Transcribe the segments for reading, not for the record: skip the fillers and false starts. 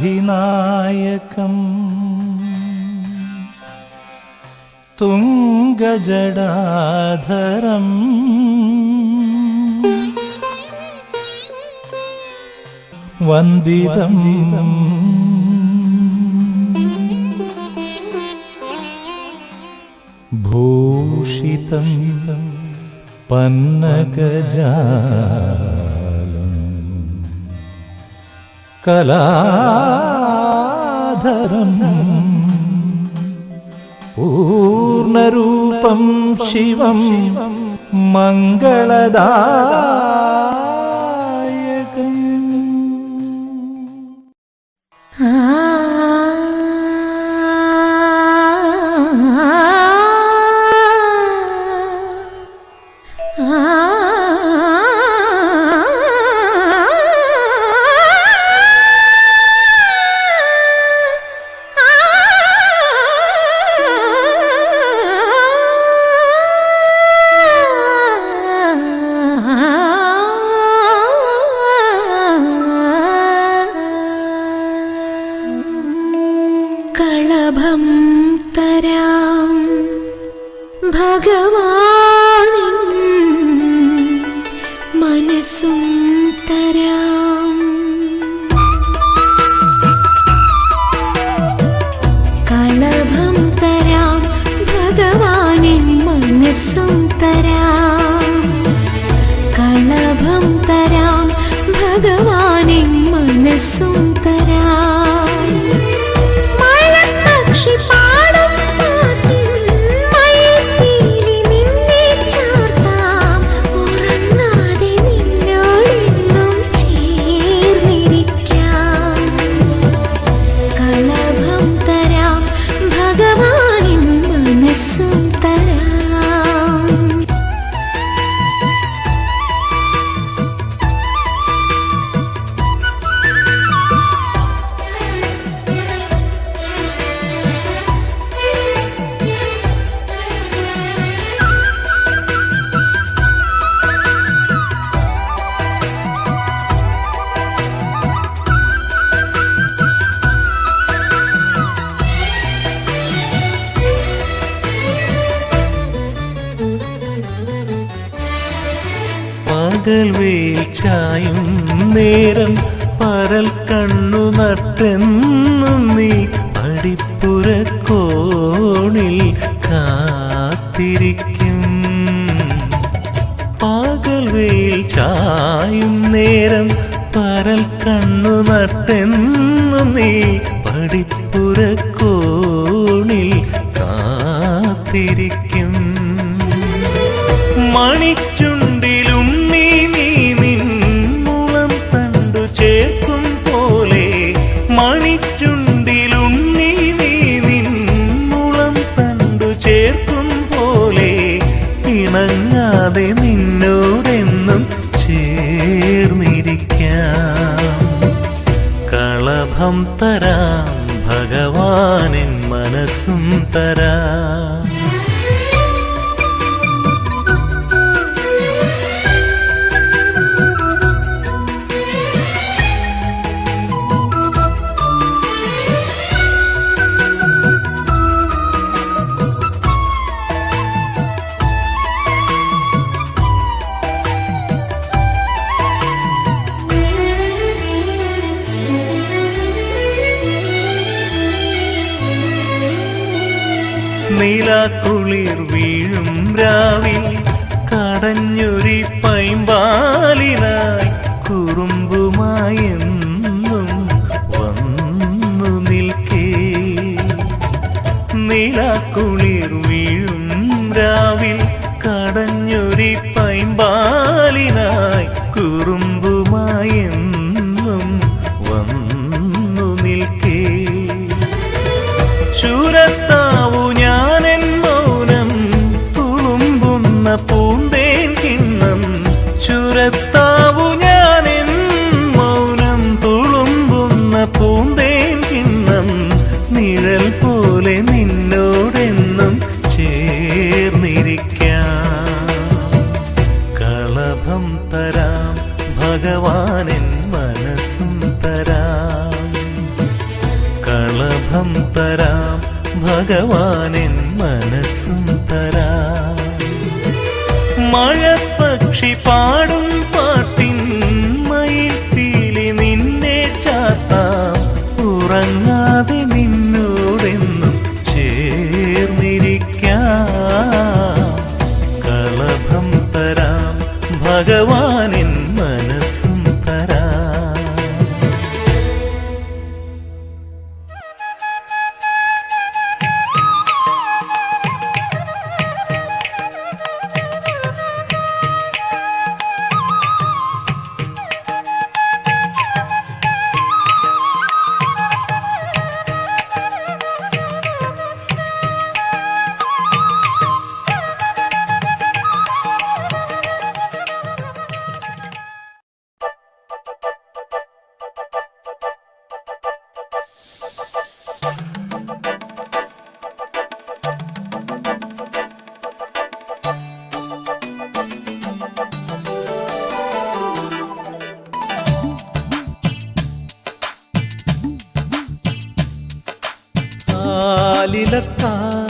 अधिनायकं तुङ्गजडाधरं वन्दितं भूषितं पन्नगजालं कलाधरं पूर्णरूपं शिवं मङ्गलदायकम्। കളഭം തരാം ഭഗവാനിൻ മനസ്സും തരാം. കളഭം തരാം ഭഗവാനിൻ മനസ്സും തരാം. കളഭം തരാം ഭഗവാനിൻ മനസ്സും തരാം. പാടും പാട്ടിൽ മയിൽപ്പീലി നിന്നെ ചാർത്താം. ഉറങ്ങാതെ നിന്നോടെന്നും ചേർന്നിരിക്കാം. കളഭം തരാം ഭഗവാനിൻ മനസ്സും തരാം. പകൽവേൽ ചായും നേരം പരൽ കണ്ണു നട്ടെന്നും നീ അടിപ്പുരക്കോണിൽ കാത്തിരിക്കും. പകൽവേൽ ചായും നേരം പരൽ കണ്ണു നട്ടെന്നും നീ അടിപ്പുരക്കോണിൽ കാത്തിരിക്കും. മണിച്ചുണ്ടിലും നീ നിന്നുളം തണ്ടു ചേർക്കും പോലെ. മണിച്ചുണ്ടിലും നീ നിന്നുളം തണ്ടു ചേർക്കും പോലെ. ഇണങ്ങാതെ നിന്നോടെന്നും ചേർന്നിരിക്കാം. കളഭം തരാം ഭഗവാനിൻ മനസ്സും തരാം. നീലാക്കുളിർ വീഴും രാവിൽ കടഞ്ഞൊരി പൈമ്പാലിനായി കുറുമ്പുമായി എന്നും വന്നു നിൽക്കേ. നീലാക്കുളിർ വീഴും രാവിൽ കടഞ്ഞൊരി പൈമ്പാലിനായി കുറുമ്പുമായി എന്നും വന്നു നിൽക്കേ. ചുരത്താവു ഞാനെൻ മൗനം തുളുമ്പുന്ന പൂന്തേൻ കിണ്ണം. ചുരത്താവു ഞാനെൻ മൗനം തുളുമ്പുന്ന പൂന്തേൻ കിണ്ണം. നിഴൽ പോലെ നിന്നോടെന്നും കളഭം തരാം ഭഗവാനെൻ മനസ്സും തരാം. മഴപ്പക്ഷി പാടും പാട്ടിൻ മയിൽപ്പീലി നിന്നെ ചാർത്താം. ഉറങ്ങാതെ നിന്നോടെന്നും ചേർന്നിരിക്കാം. കളഭം തരാം ഭഗവാനെൻ മനസ്സും തരാം.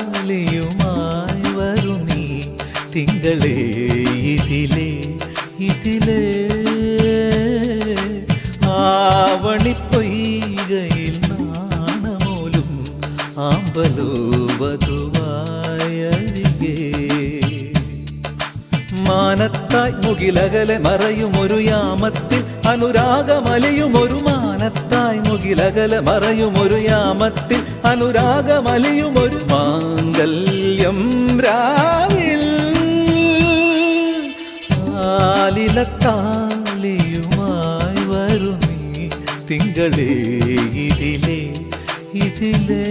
കാലിലക്കാലിയുമായി വരും നീ തിങ്കളേ ഇതിലേ ഇതിലേ. ആവണിപ്പൊയ്കയിൽ നാണമോലും ആമ്പലോ വധുവായരികെ. മാനത്തായി മുകിലകലെ മറയുമൊരു യാമത്തിൽ അനുരാഗമലയുമൊരു മാനത്തായി മുകിലകലെ മറയുമൊരു യാമത്തിൽ അനുരാഗമലയുമൊരു മാംഗല്യം രാവിൽ. കാലിലക്കാലിയുമായി വരും നീ തിങ്കളേ ഇതിലേ ഇതിലേ.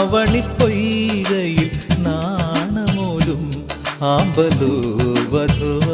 ആവണിപ്പൊയ്കയിൽ നാണമോലും ആമ്പലോ വധുവായരികെ.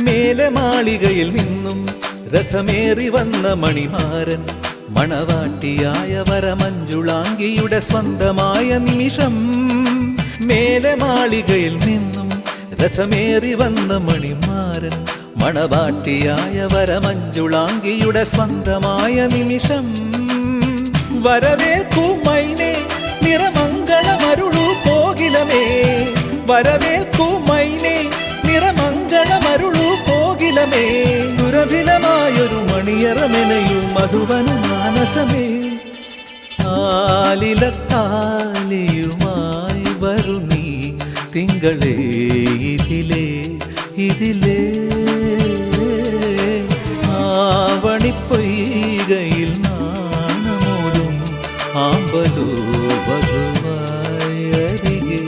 മേലെ മാളികയിൽ നിന്നും രഥമേറി വന്ന മണിമാരൻ മണവാട്ടിയായ വരമഞ്ജുളാംഗിയുടെ സ്വന്തമായ നിമിഷം. മേലെ മാളികയിൽ നിന്നും രഥമേറി വന്ന മണിമാരൻ മണവാട്ടിയായ വരമഞ്ജുളാംഗിയുടെ സ്വന്തമായ നിമിഷം. വരവേൽക്കൂ മൈനേ നിറമംഗളമരുളൂ കോകിലമേ. വരവേൽക്കൂ മൈനേ നിറമംഗളമരുളൂ കോകിലമേ. ദുരഭിലമായൊരു മണിയറമെനയൂ മധുവന മാനസമേ. കാലിലക്കാലിയുമായി വരും നീ തിങ്കളേ ഇതിലേ ഇതിലേ. ആവണിപ്പൊയ്കയിൽ നാണമോലും ആമ്പലോ വധുവായരികെ.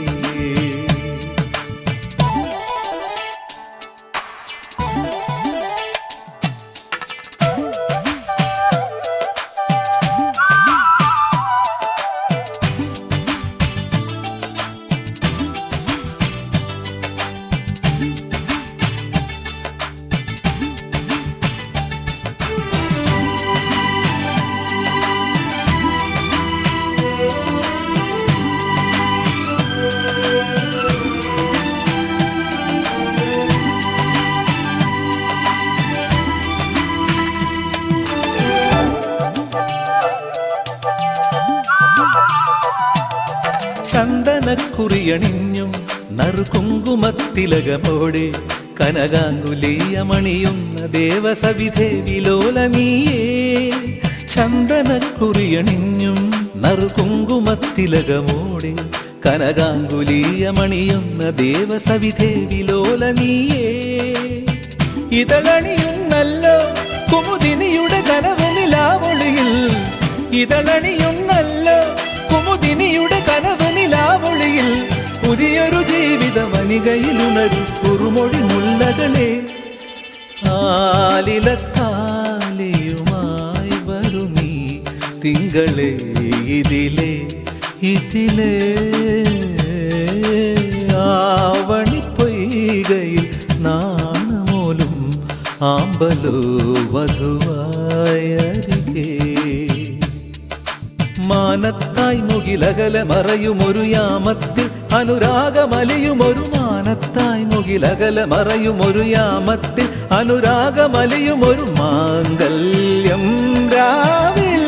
ചന്ദനക്കുറിയണിഞ്ഞും നറുകുങ്കുമത്തിലകമോടെ കനകാങ്കുലീയമണിയുന്ന ദേവസവിധേ വിലോലനീയേ. ചന്ദനക്കുറിയണിഞ്ഞും നറുകുങ്കുമത്തിലകമോടെ കനകാങ്കുലീയമണിയുന്ന ദേവസവിധേ വിലോലനീയേ. ഇതളണിയുന്നല്ലോ കുമുദിനിയുടെ കനവ് നിലാവൊളിയിൽ. ഇതളണിയുന്നല്ലോ കുമുദിനിയുടെ കനവ് നിലാവൊളിയിൽ പുതിയൊരു ജീവിത വനികയിൽ ഉണരും കുറുമൊഴി മുല്ലകളെ ആലിലത്താലിയുമായി വരും നീ തിങ്കളെ ഇതിലേ ഇതിലേ ആവണി പൊയ്കയിൽ നാണമോലും ആമ്പലോ വധുവായരികേ മാനത്തായി മുകിലകല മറയുമൊരു യാമത്തിൽ അനുരാഗമലിയുമൊരു മാനത്തായി മുകിലകല മറയുമൊരു യാമത്തിൽ അനുരാഗമലിയുമൊരു മാംഗല്യം രാവിൽ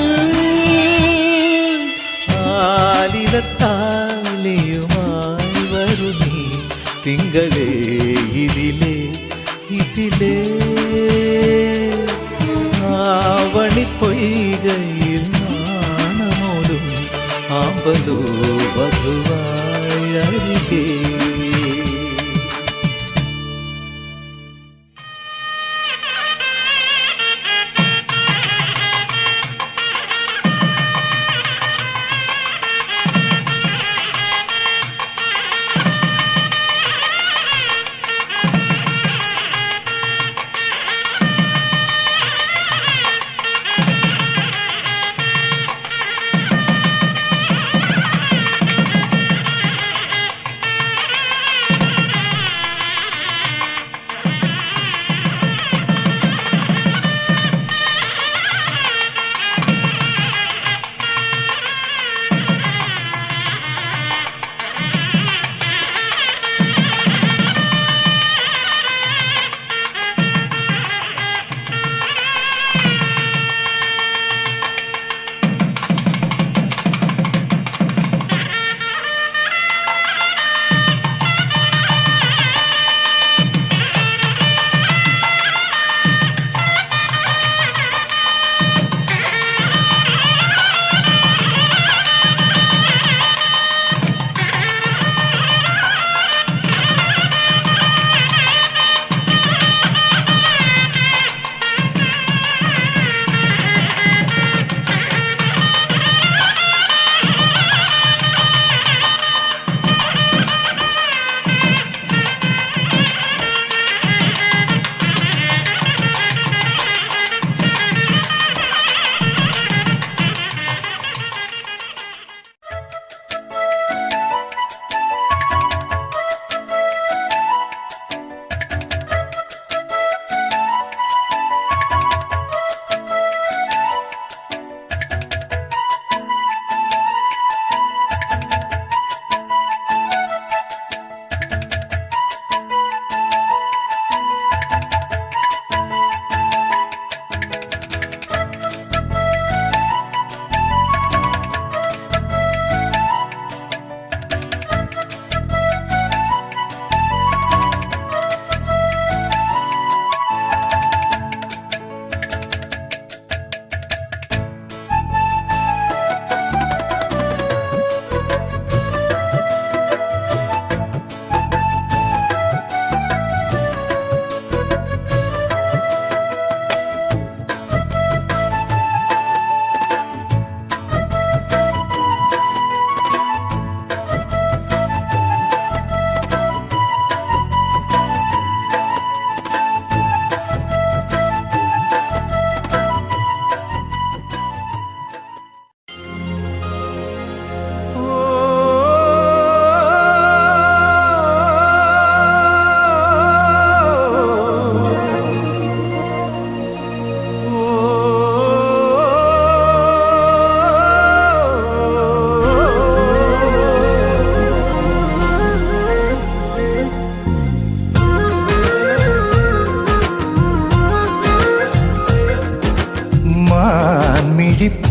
ആലിലത്താലിയുമായി വരു നീ തിങ്കളേ ഇതിലേ ഇതിലേ ആവണി പൊയ്കയിൽ നാണമോലും ആമ്പലോ വധുവായരികേ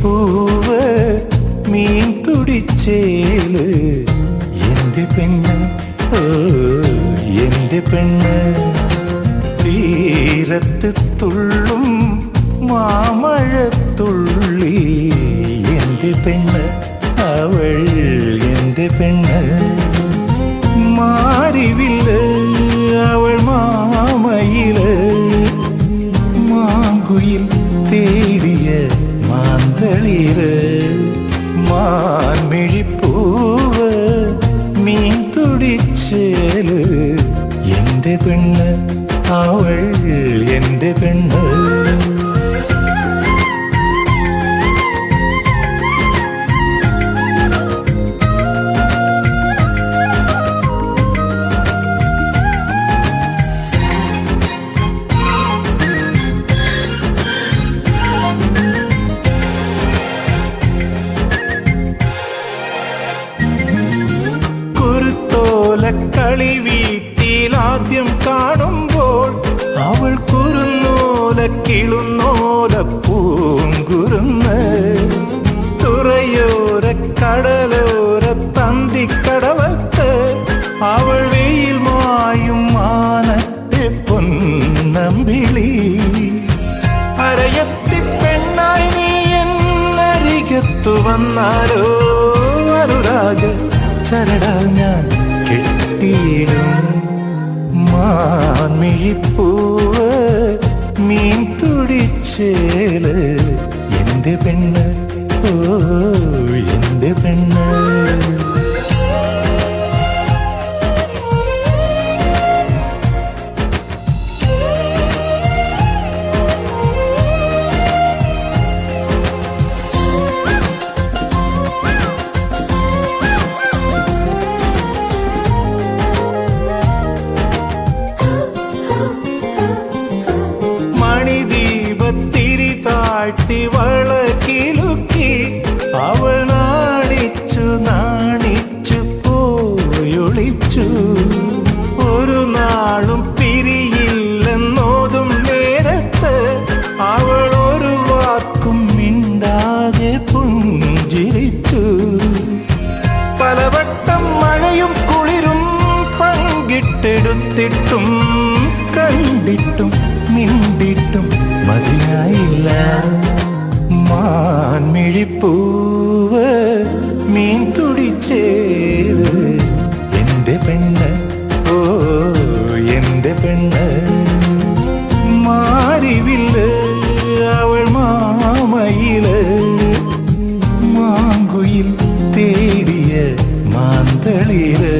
പൂവ് മീൻ തുടിച്ചേല് എന്റെ പെണ്ണ്, ഓ എന്റെ പെണ്ണ്. തീരത്ത് തുള്ളും മാമഴത്തുള്ളി എന്റെ പെണ്ണ്, അവൾ എന്റെ പെണ്ണ്. മാറിവില്ല് അവൾ മാമയില്, മാങ്കുയിൽ തേടിയ മാന്തളിര്. പെണ്ണ് അവൾ എന്റെ പെണ്ണ് കളി വീട്ടിലാദ്യം കാണുമ്പോൾ അവൾ കുറുന്നോല കിളുന്നോല പൂങ്കുരുന്ന് തുറയോര കടലോര തന്തിക്കടവത്ത് അവൾ വെയിൽ മായും മാനത്തെ പൊന്നമ്പിളി അരയത്തി പെണ്ണായി നീ എന്നരികത്തു വന്നാലോ അനുരാഗ ചരടാൽ ഞാൻ കെട്ടിയിടും മാൻമിഴിപ്പൂവ് മീൻ തുടിച്ചേല് എന്റെ പെണ്ണ് ഓ എന്റെ പെണ്ണ് വളക്കിലുക്കി അവൾ നാണിച്ചു നാണിച്ചു പോയൊളിച്ചു ഒരു നാളും പിരിയില്ലെന്നോതും നേരത്ത് അവൾ ഒരു വാക്കും മിണ്ടാതെ പുഞ്ചിരിച്ചു പലവട്ടം മഴയും കുളിരും പങ്കിട്ടെടുത്തിട്ടും കണ്ടിട്ടും മിണ്ടിട്ടും മതിയായില്ല മാൻമിഴിപ്പൂവ് മീൻ തുടിച്ചേല് എന്റെ പെണ്ണ് ഓ എന്റെ പെണ്ണ് മാറിവില്ല് അവൾ മാമയില് മാങ്കുയിൽ തേടിയ മാന്തളിര്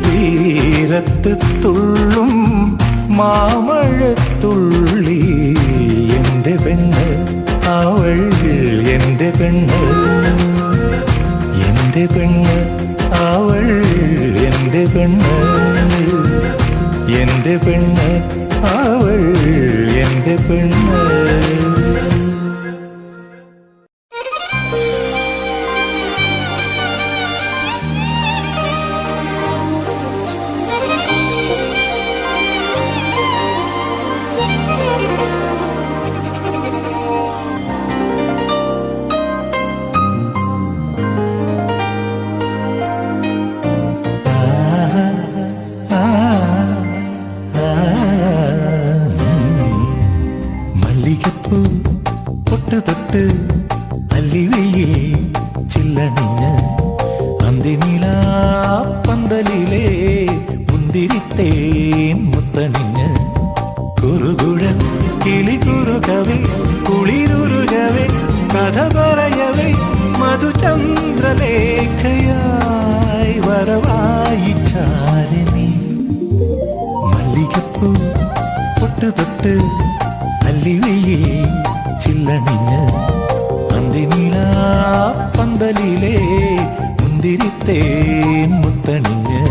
തീരത്ത് തുള്ളും മാമഴത്തുള്ളി എന്റെ പെണ്ണ് അവൾ എന്റെ പെണ്ണ് എന്റെ പെണ്ണ് അവൾ എന്റെ പെണ്ണ് എന്റെ പെണ്ണ് അവൾ എന്റെ പെണ്ണ് തൊട്ട് അല്ലിവയിൽ ചില്ലണിഞ്ഞ് അന്തിനിലാ പന്തലിലെ മുന്തിരിത്തേൻ മുത്തണിഞ്ഞ് കുറുകുഴൽ കിളി കുറുകവേ കുളിരുരുകവേ കഥ പറയവേ മധുചന്ദ്രലേഖയായി വരവായി ചാരണി മല്ലികപ്പൂ തൊട്ട് അല്ലിവയിൽ ചില്ലണിഞ്ഞ് അന്തിനിലാ പന്തലിലെ മുന്തിരിത്തേൻ മുത്തണിഞ്ഞ്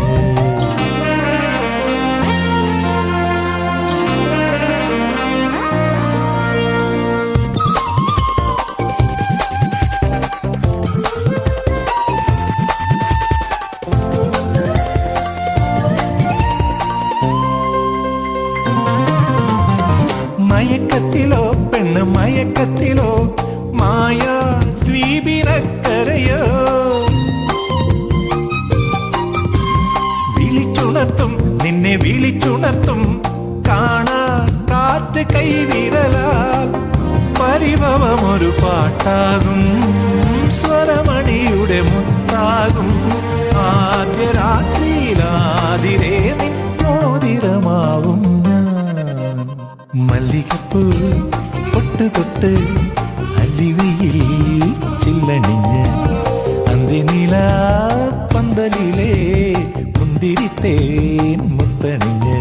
മയക്കത്തിലോ പെണ്ണ് മയക്കത്തിലോ മായാ ദ്വീപിനക്കരയോ വിളിച്ചുണർത്തും നിന്നെ വിളിച്ചുണർത്തും കാണാ കാറ്റ് കൈവിരലാൽ പരിഭവമൊരു പാട്ടാകും സ്വരമണിയുടെ മുത്താകും ആദ്യ രാത്രിയിലാതിരേ നിന്നോതിരമാവും മല്ലികപ്പൂ തൊട്ട് അല്ലിവയിൽ ചില്ലണിഞ്ഞ് അന്തിനിലാ പന്തലിലെ മുന്തിരിത്തേൻ മുത്തണിഞ്ഞ്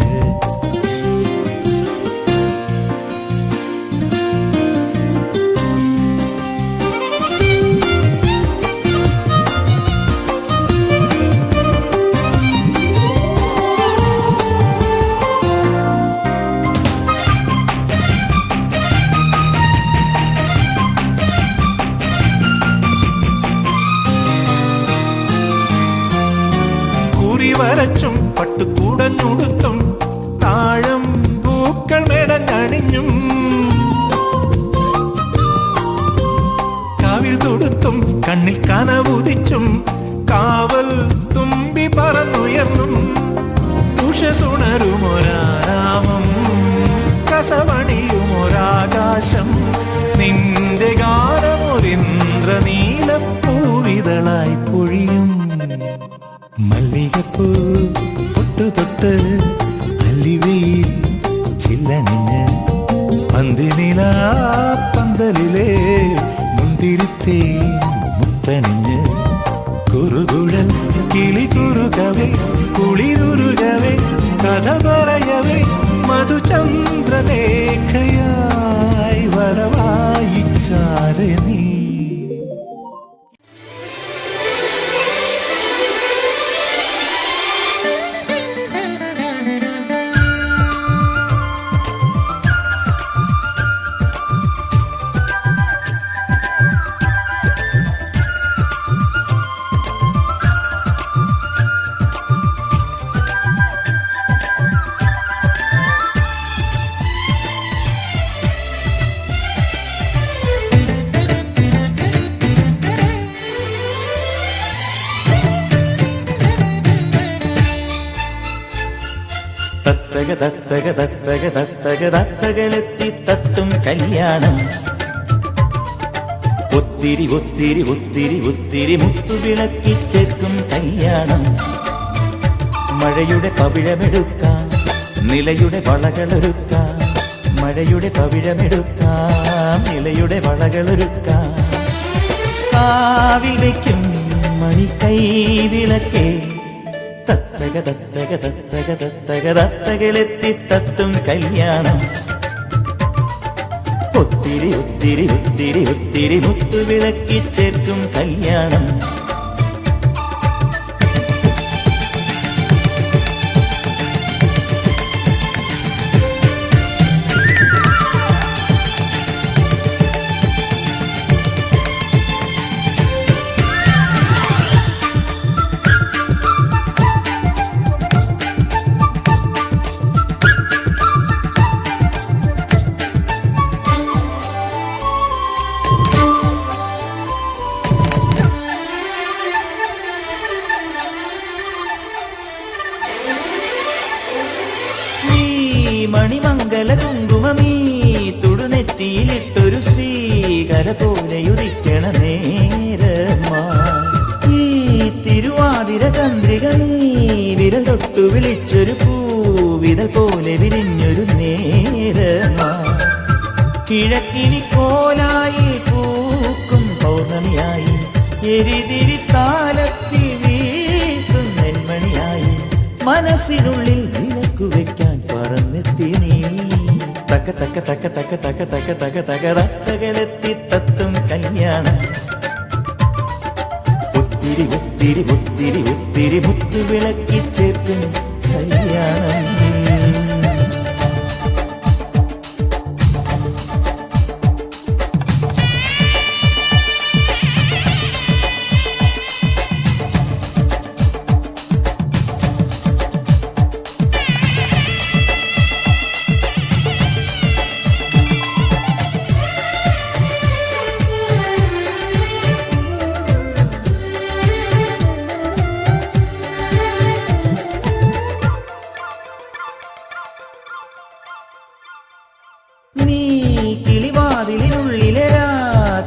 വരച്ചും പട്ടുകൂടഞ്ഞുടുത്തും താഴം പൂക്കൾ മെടഞ്ഞണിഞ്ഞും കാവിൽ തൊടുത്തും കണ്ണിൽ കനവുദിച്ചും കാവൽ തുമ്പി പറന്നുയർന്നും ഉഷസുണരുമൊരാരാമം കസവണിയുമൊരാകാശം നിന്റെ ഗാനമൊരിന്ദ്രനീലം പൂവിതളായി പൊഴിയും മല്ലികപ്പൂ തൊട്ടു തൊട്ട് അല്ലിവയിൽ ചില്ലണിഞ്ഞ് പന്തിനില പന്തലിലെ മുന്തിരിത്തേ മുത്തണിഞ്ഞ് കുറുകുഴൽ കിളി കുറുകവേ കുളിരുരുകവേ കഥ പറയവേ മധുചന്ദ്രലേഖയായി വരവായിച്ചാരെ നീ തത്തകളെത്തി തത്തും കല്യാണം ഒത്തിരി ഒത്തിരി ഒത്തിരി ഒത്തിരി മുത്തുവിളക്കി ചേർക്കും കല്യാണം മഴയുടെ പവിഴമെടുക്കാം നിലയുടെ വളകളൊരുക്കാം മഴയുടെ പവിഴമെടുക്കാം നിലയുടെ വളകളൊരുക്കാം കാവിൽ വയ്ക്കും മണിക്കൈ വിളക്കേ തത്തകളെത്തി തത്തും കല്യാണം ഒത്തിരി ഒത്തിരി ഒത്തിരി ഒത്തിരി മുത്തുവിളക്കി ചേർക്കും കല്യാണം മണിമംഗല കുങ്കുമമീ തുടുനെറ്റിയിലിട്ടൊരു ശ്രീകര പോലെയുദിക്കണ നേരമാ ഈ തിരുവാതിര ചന്ദ്രിക നീ വിരൽ തൊട്ടു വിളിച്ചൊരു പൂവിതൽ പോലെ വിരിഞ്ഞൊരു നേരമാ കിഴക്കിനി കോലായി പൂക്കും പൗർണമിയായി എരിതിരി താലത്തി വീട്ടും നെന്മണിയായി മനസ്സിനുള്ളിൽ വിളക്കു വെക്കാൻ പറന്നെത്തി നീ തക്ക തക്ക തക്ക തക്ക തക്ക തക്ക തക്ക തക തത്തകളെത്തി തത്തും കല്യാണം ഒത്തിരി ഒത്തിരി ഒത്തിരി ഒത്തിരി മുത്തുവിളക്കി ചേർക്കും കല്യാണം നീ കിളിവാതിലിനുള്ളിലെ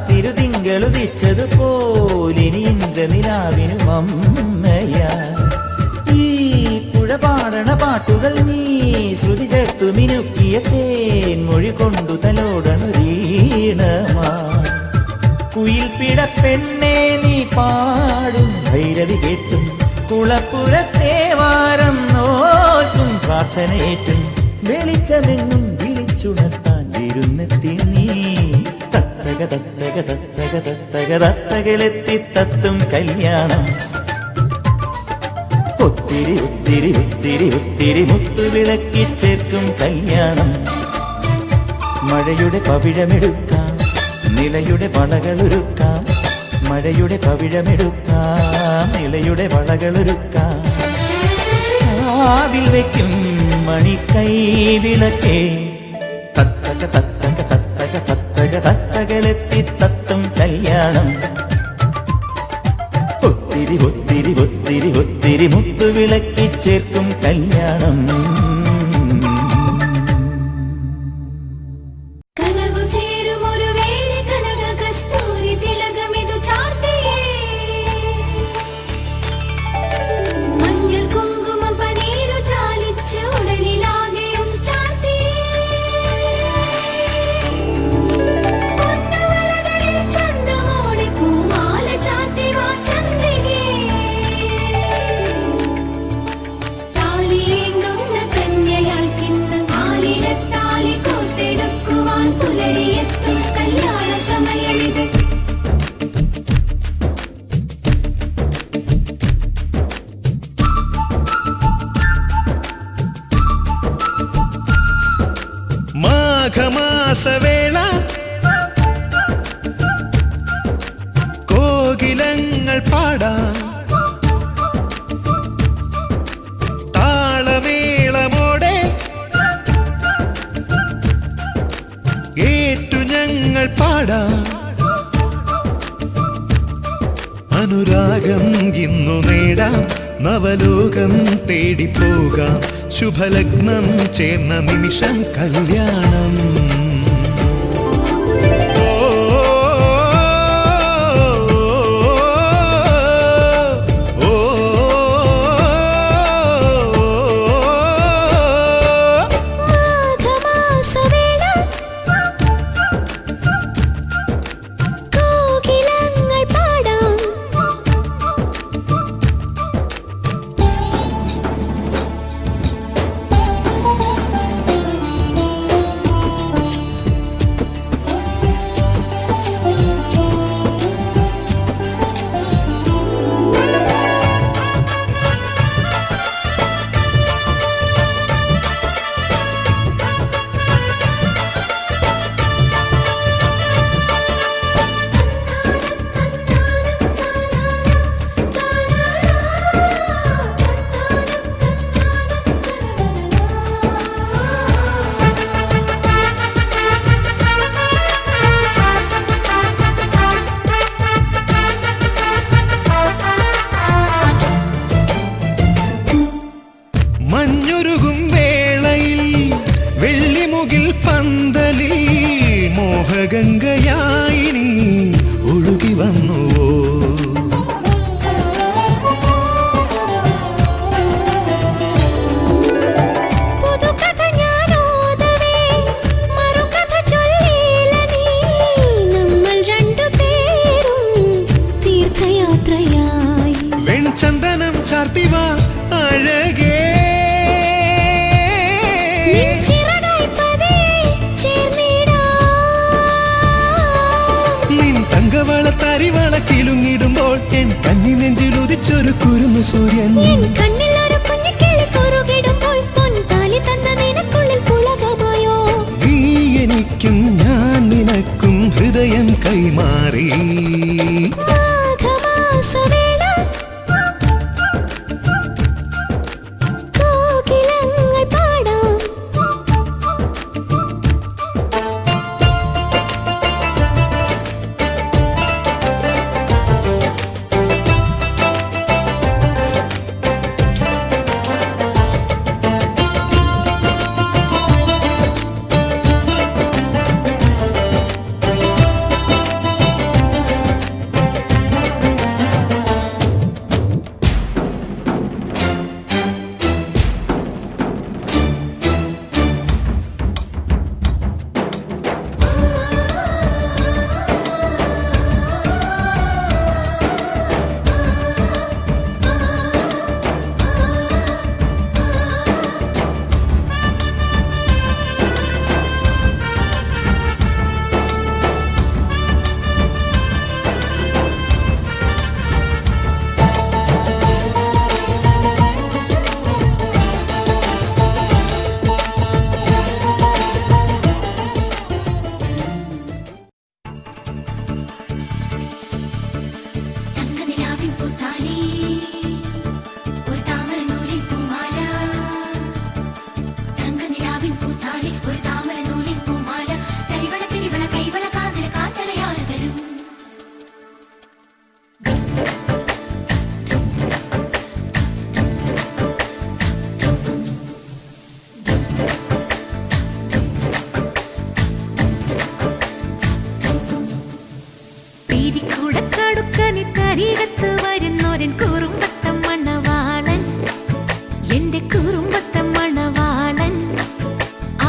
തിരുതിങ്കളുദിച്ചതുപോലിനി ഇന്ദ്രനിലാവിനും അമ്മയാ ഈ പുഴ പാടണ പാട്ടുകൾ നീ ശ്രുതി ചേർത്തു മിനുക്കിയ തേൻമൊഴി കൊണ്ടു തലോടണൊരീണമാ കുയിൽ പിട പെണ്ണെ നീ പാടും ഭൈരവി കേട്ടും കുളപ്പുരത്തേവാരം നോറ്റും പ്രാർത്ഥനയേറ്റും വെളിച്ചമെങ്ങും വിളിച്ചുണർത്താൻ വിരുന്നെത്തി നീ. തത്തക തത്തക തത്തക തത്തക തത്തകളെത്തി തത്തും കല്യാണം. ഒത്തിരി ഒത്തിരി ഒത്തിരി ഒത്തിരി മുത്തുവിളക്കി ചേർക്കും കല്യാണം. മഴയുടെ പവിഴമെടുക്കാം, നിളയുടെ വളകളൊരുക്കാം. മഴയുടെ പവിഴമെടുക്കാം, നിളയുടെ വളകളൊരുക്കാം. കാവിൽ വയ്ക്കും മണിക്കൈ വിളക്കേ തത്തക തത്തക തത്തക തത്തക തത്തകളെത്തി തത്തും കല്യാണം. ഒത്തിരി ഒത്തിരി ഒത്തിരി ഒത്തിരി മുത്തുവിളക്കി ചേർക്കും കല്യാണം. മാഘമാസവേള കോകിലങ്ങൾ പാടാം. താളമേളമോടെ ഏറ്റു ഞങ്ങൾ പാടാം. അനുരാഗം ഇന്നു നേടാം, നവലോകം തേടിപ്പോകാം. ശുഭലഗ്നം ചേർന്ന നിമിഷം കല്യാണം. മഞ്ഞുരുകും വേളയിൽ വെള്ളിമുകിൽ പന്തലിൽ മോഹഗംഗയായി നീ ഒഴുകി വന്നുവോ. വെൺചന്ദനം ചാർത്തിവാ അഴകേ, നിൻ തങ്കവള തരിവള കിലുങ്ങിടുമ്പോൾ എൻ കന്നി നെഞ്ചിൽ ഉദിച്ചൊരു കുരുന്നു സൂര്യൻ. നീ എനിക്കും ഞാൻ നിനക്കും ഹൃദയം കൈമാറി. പിരിക്കുടക്കടുക്കനിട്ടരികത്ത് വരുന്നോരൻ കുറുമ്പത്തം മണവാളൻ എന്റെ കുറുമ്പത്തം മണവാളൻ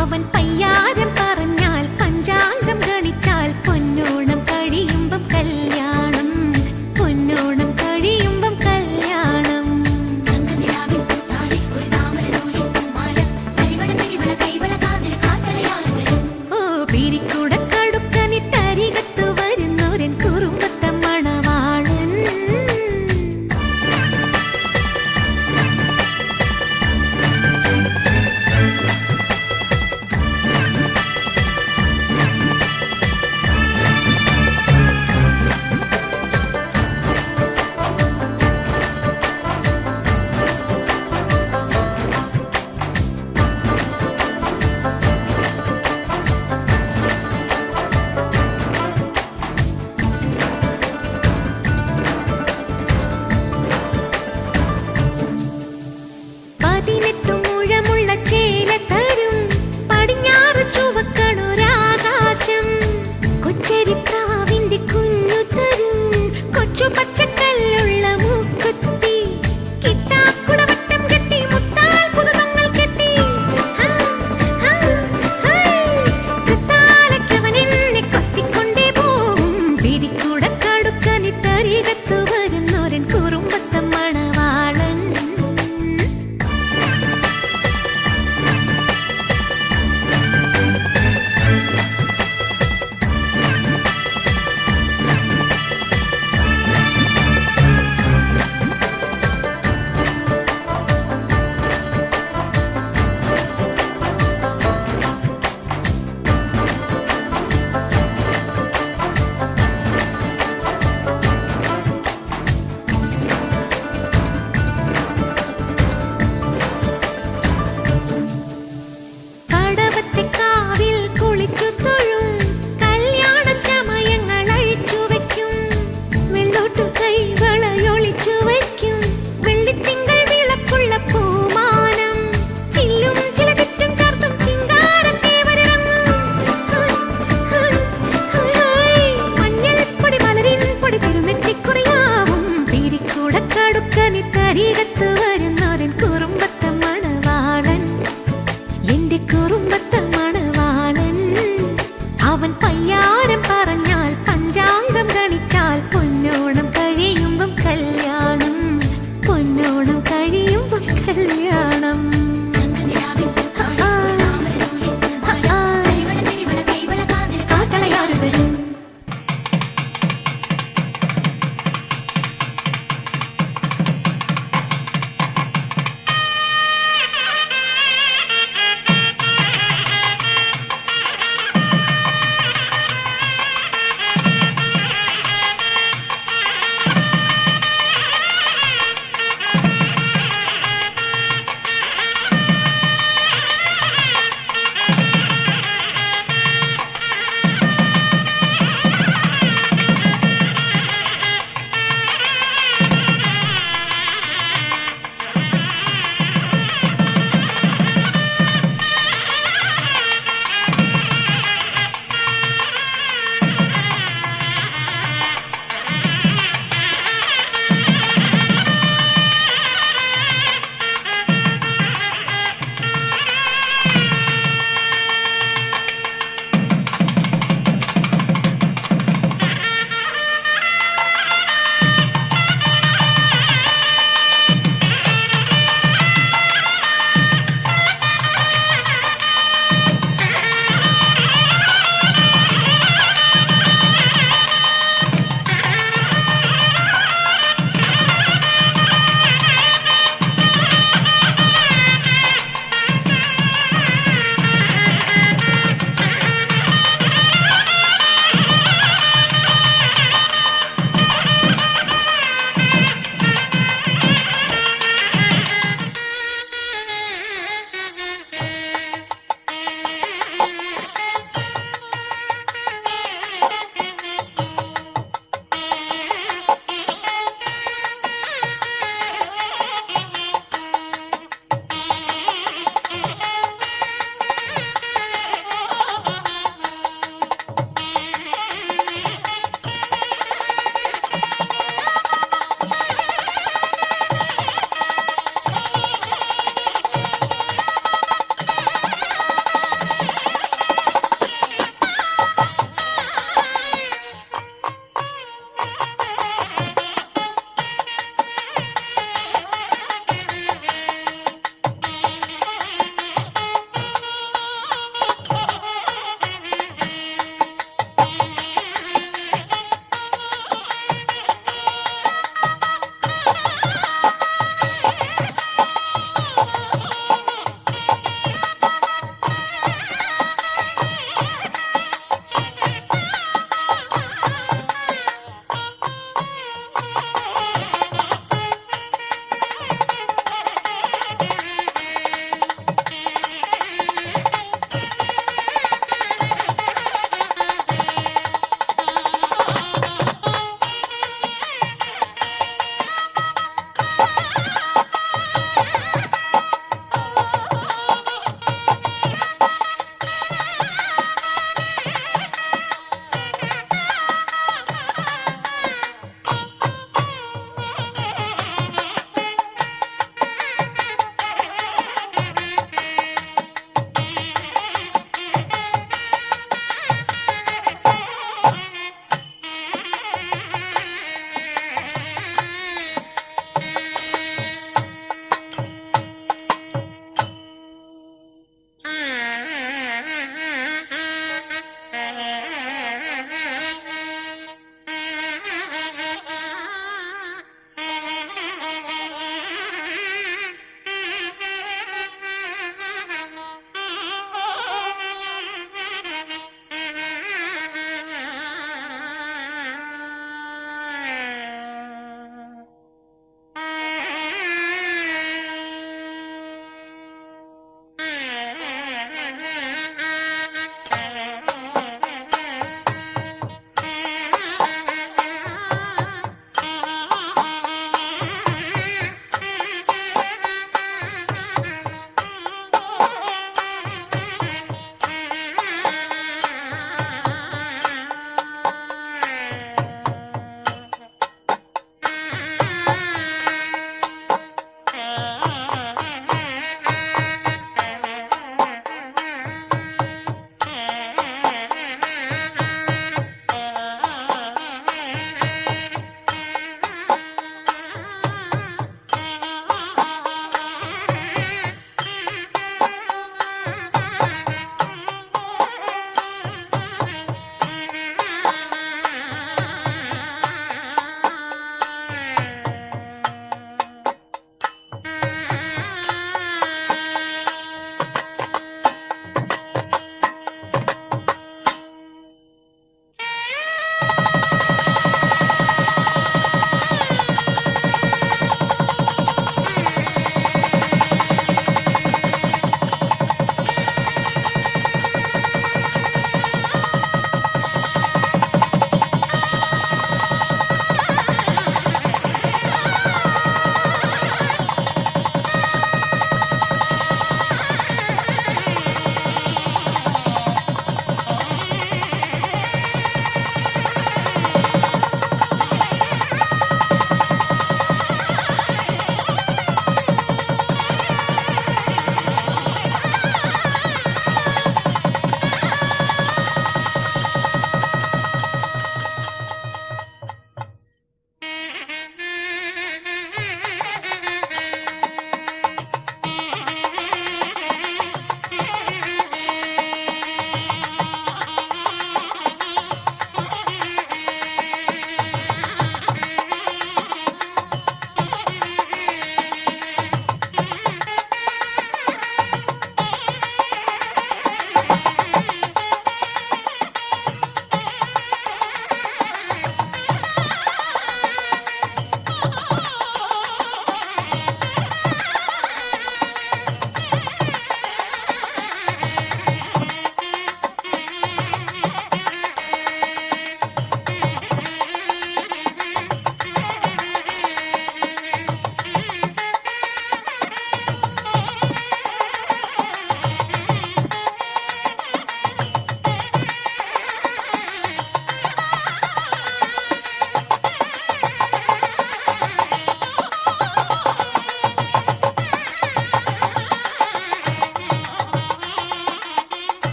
അവൻ പയ്യാരം പറഞ്ഞാൽ പഞ്ചാംഗം ഗണിച്ചാൽ പൊന്നോണം കഴിയുമ്പം കല്യാണം പൊന്നോണം കഴിയുമ്പം കല്യാണം ഓ പിരിക്കുടക്കടുക്കനിട്ടരികത്ത് വരുന്നോരൻ കുറുമ്പത്തം മണവാളൻ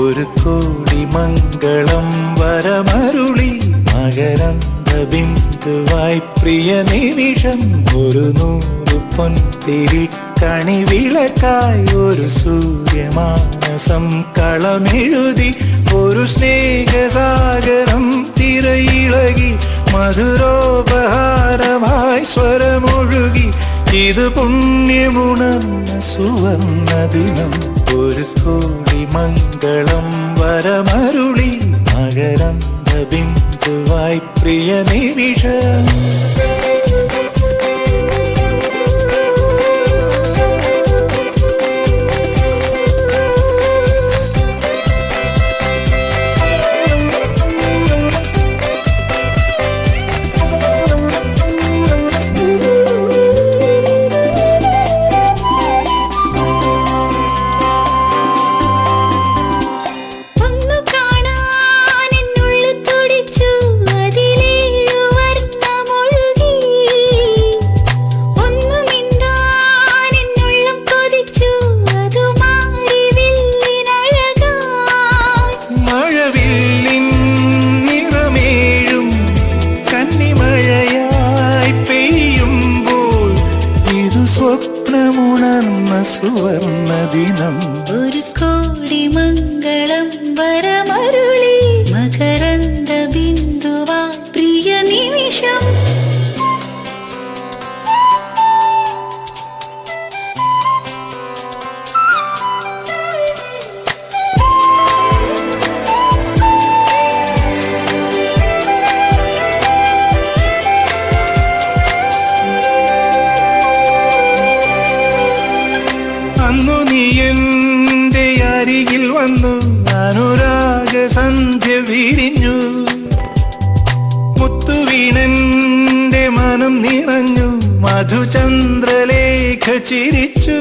ഒരു കോടി മംഗളം വരമരുളി മകരന്ദ ബിന്ദുവായി പ്രിയ നിമിഷം ഒരു 100 പൊൻതിരിക്കണി വിളക്കായി ഒരു സൂര്യമാനസം കളമെഴുതി ഒരു സ്നേഹസാഗരം തിരയിളകി മധുരോപഹാരമായി സ്വരമൊഴുകി ഇത് പുണ്യമുണർന്ന സുവർണ ദിനം ഒരു കോടി മംഗളം വരമരുളി മകരന്ദ ബിന്ദുവായി പ്രിയ നിമിഷം സുവർണ ദിനം ഒരു കോടി മംഗളം വരമരുളി മകരന്ദ ബിന്ദുവാ പ്രിയ നിമിഷം അനുരാഗ സന്ധ്യ വിരിഞ്ഞു മുത്തുവീണന്റെ മനം നിറഞ്ഞു മധുചന്ദ്രലേഖ ചിരിച്ചു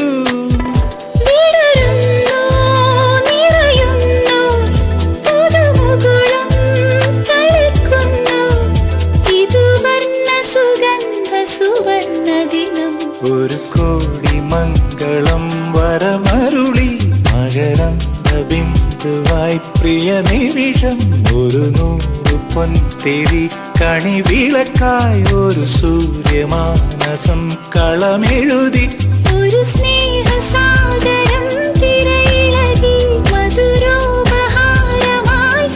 ഒരു കോടി മംഗളം വരമരുളി മകരന്ദ ബിന്ദുവായി പ്രിയ നിമിഷം ഒരു 100 പൊൻതിരിക്കണി വിളക്കായി ഒരു സൂര്യമാനസം കളമെഴുതി ഒരു സ്നേഹസാഗരം തിരയിളകി മധുരോപഹാരമായി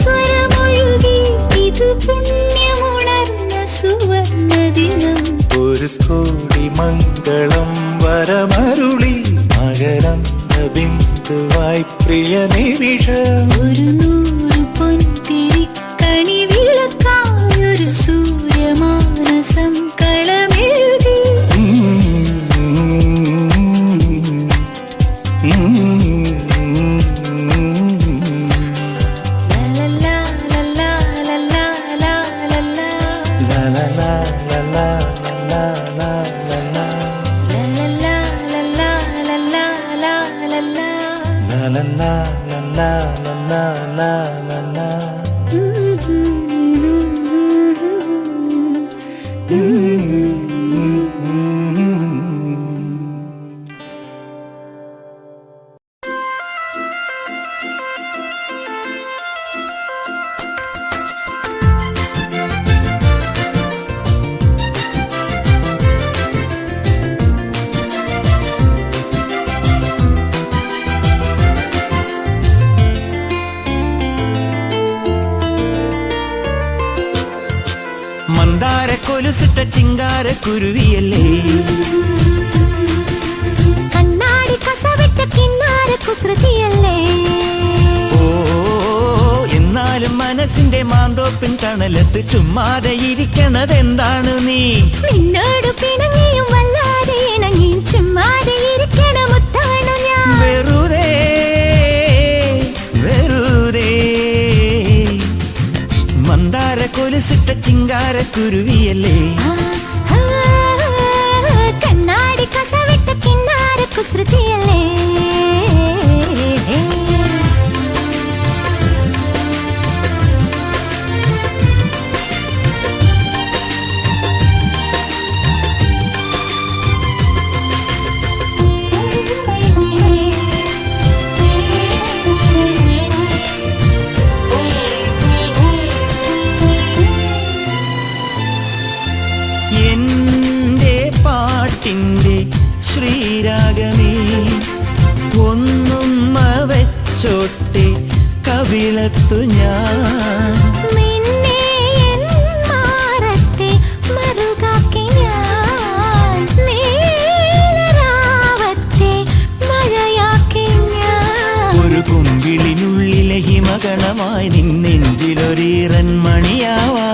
സ്വരമൊഴുകി ഇത് പുണ്യമുണർന്ന സുവർണ ദിനം ഒരു കോടി മംഗളം വരമരുളി മകരന്ദ ബിന്ദുവായി പ്രിയ നിമിഷം ഒരു 100 പൊൻതിരിക്കണി വിളക്കായി ഒരു സൂര്യമാനസം കളമെഴുതി മന്ദാര കൊലുസിട്ട ചിങ്കാര കുരുവിയല്ലേ കണ്ണാടി കസവിട്ട കിന്നാര കുസൃതിയല്ലേ ഓ എന്നാലും മനസ്സിന്റെ മാന്തോപ്പിൻ തണലത്ത് ചുമ്മാതെ ഇരിക്കണതെന്താണ് നീ നിന്നോട് പിണങ്ങിയും വല്ലാതെ ഇണങ്ങിയും ചുമ്മാതെ ഇരിക്കണ മുത്താണ് ഞാൻ വെറുതെ വെറുതെ മന്ദാര കൊലുസിട്ട ചിങ്കാര കുരുവിയല്ലേ കണ്ണാടി കസവിട്ട കിന്നാര കുസൃതിയല്ലേ മടിയിലെത്തു ഞാൻ. നിന്നെ എൻ മാറത്തെ മറുകാക്കി ഞാൻ, നീലരാവത്തെ മഴയാക്കി ഞാൻ. ഒരു കുമ്പിളിനുള്ളിലെ ഹിമഗണമായി നിന്നെഞ്ചിലൊരീറൻ മണിയാവാ.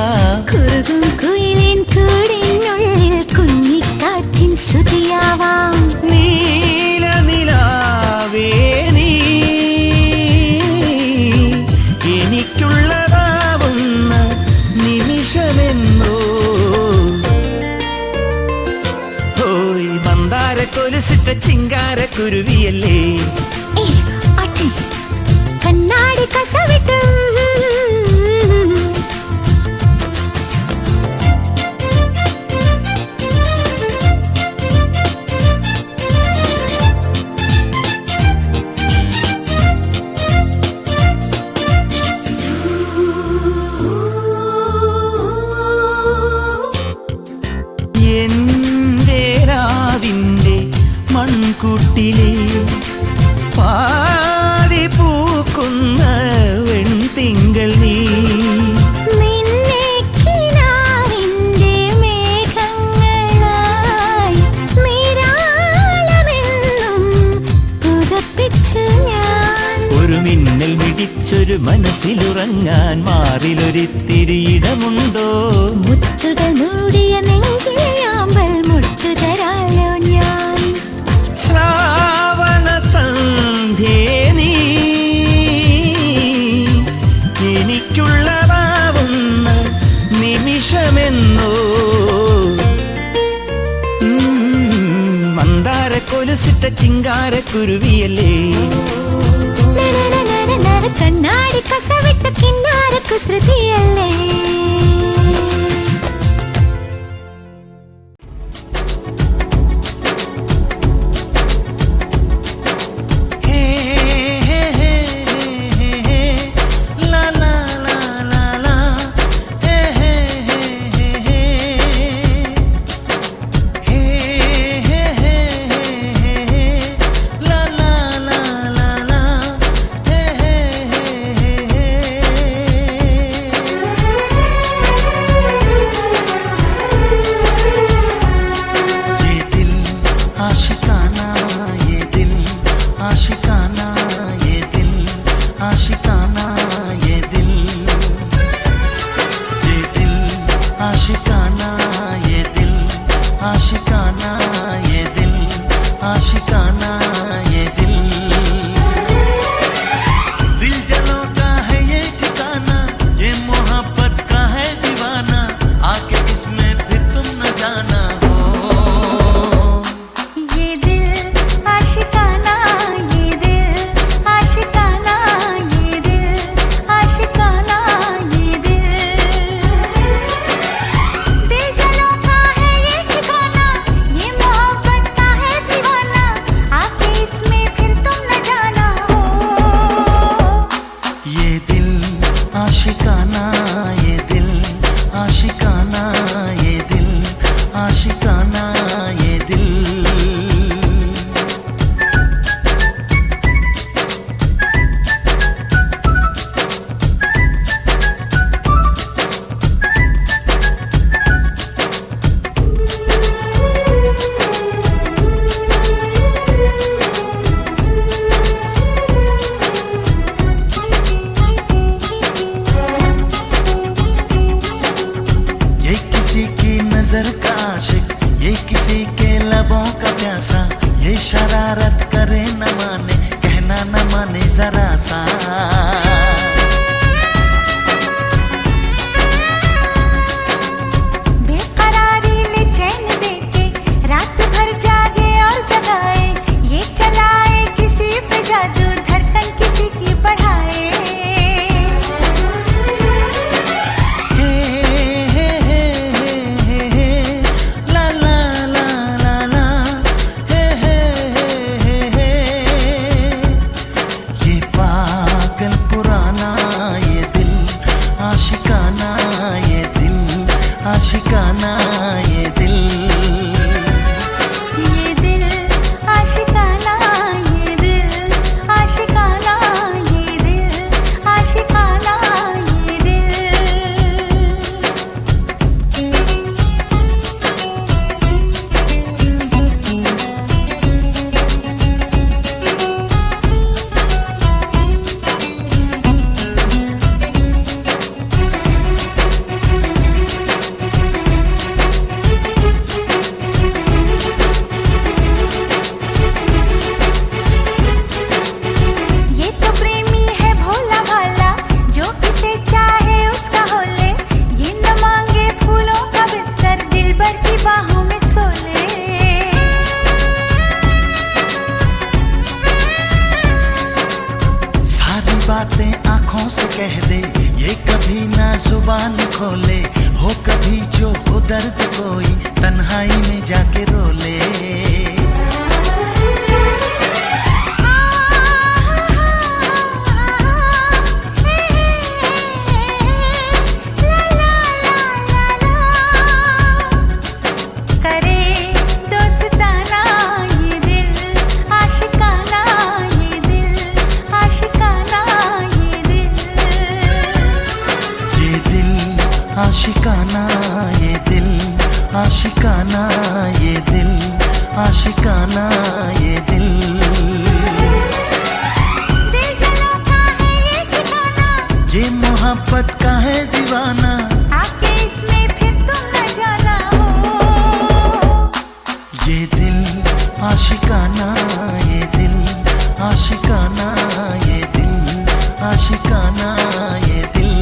കുറുകും കുയിലിൻ കൂടിനുള്ളിൽ കുഞ്ഞിക്കാറ്റിൻ ശ്രുതിയാവാം. നീലനിലാവേ നീ എനിക്കുള്ളതാവുന്ന നിമിഷമെന്നോ. ഹോയ് മന്ദാര കൊലുസിട്ട ചിങ്കാര കുരുവിയല്ലേ. ഏയ് അടി കണ്ണാടി കസവിട്ട് എന്റെ രാവിന്റെ മൺകുട്ടിലെ പാതി പൂക്കുന്ന വെൺതിങ്കൾ നീ. നിന്നെ കിനാവിന്റെ മേഘങ്ങളായി നിരാളമെന്നും പുതപ്പിച്ചു ഞാൻ. ഒരു മിന്നൽ മിടിച്ചൊരു മനസ്സിലുറങ്ങാൻ മാറിലൊരിത്തിരി ഇടമുണ്ടോ. മുത്തുകൾ മൂടിയ നെഞ്ചിലെ ആമ്പൽ മുട്ടുതരാലോ ഞാൻ. ശ്രാവണ സന്ധ്യേ നീ എനിക്കുള്ളതാവുന്ന നിമിഷമെന്നോ. മന്ദാര കൊലുസിട്ട ചിങ്കാര കുരുവിയല്ലേ. നനനനനനന കണ്ണാടി കസവിട്ട കിന്നാര കുസൃതിയല്ലേ. दर्द कोई तन्हाई में जाके रो ले। आशिकाना ये दिल, आशिकाना ये दिल, आशिकाना ये दिल। ये मोहब्बत का है दीवाना, आके इसमें फिर तुम न जाना हो। ये दिल आशिकाना ये दिल, आशिकाना ये दिल, आशिकाना ये दिल।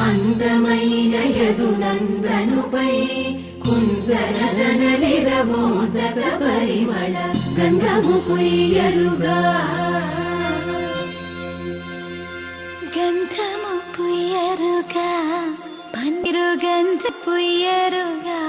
అందమైన యదునందనుపై కుందరదన నిరమోదక పరిమళ గంధము పుయ్యరుగా గంధము పుయ్యరుగా పన్నీరు గంధ పుయ్యరుగా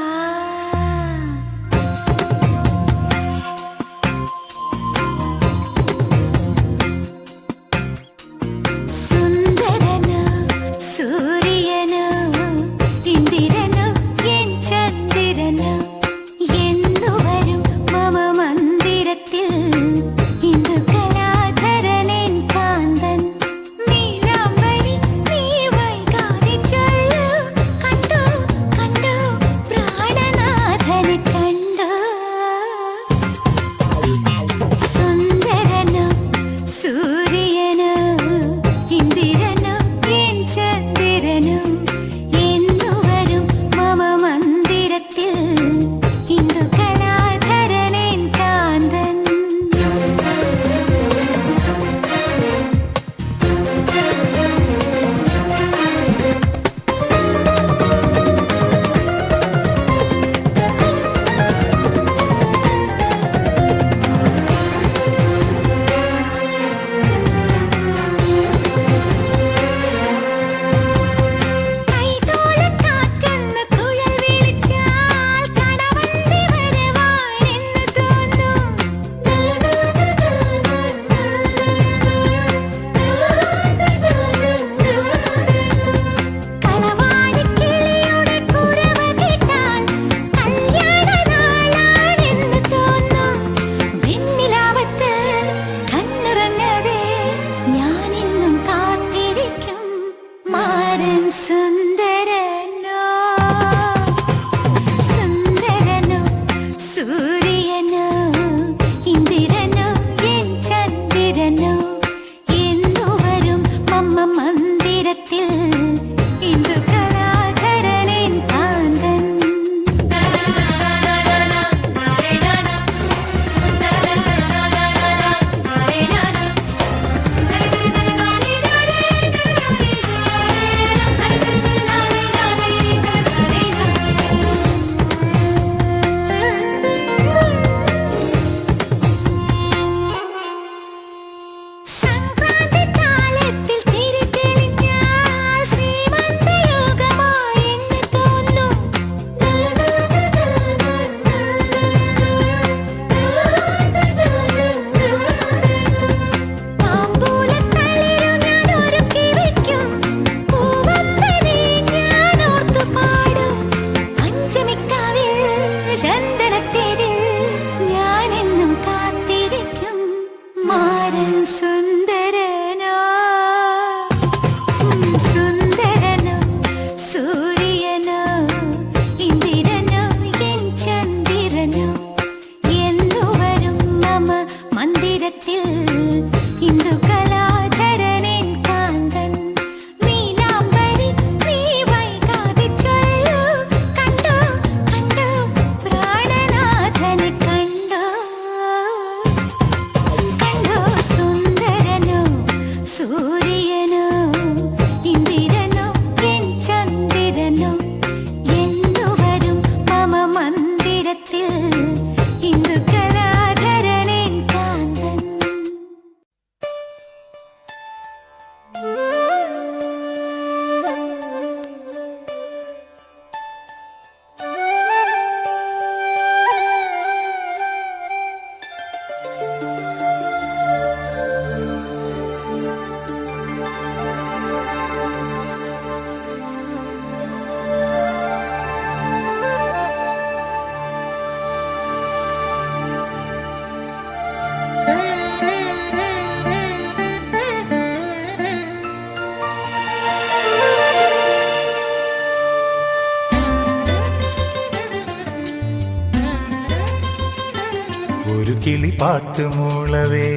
കിളി പാട്ടുമൂളവേ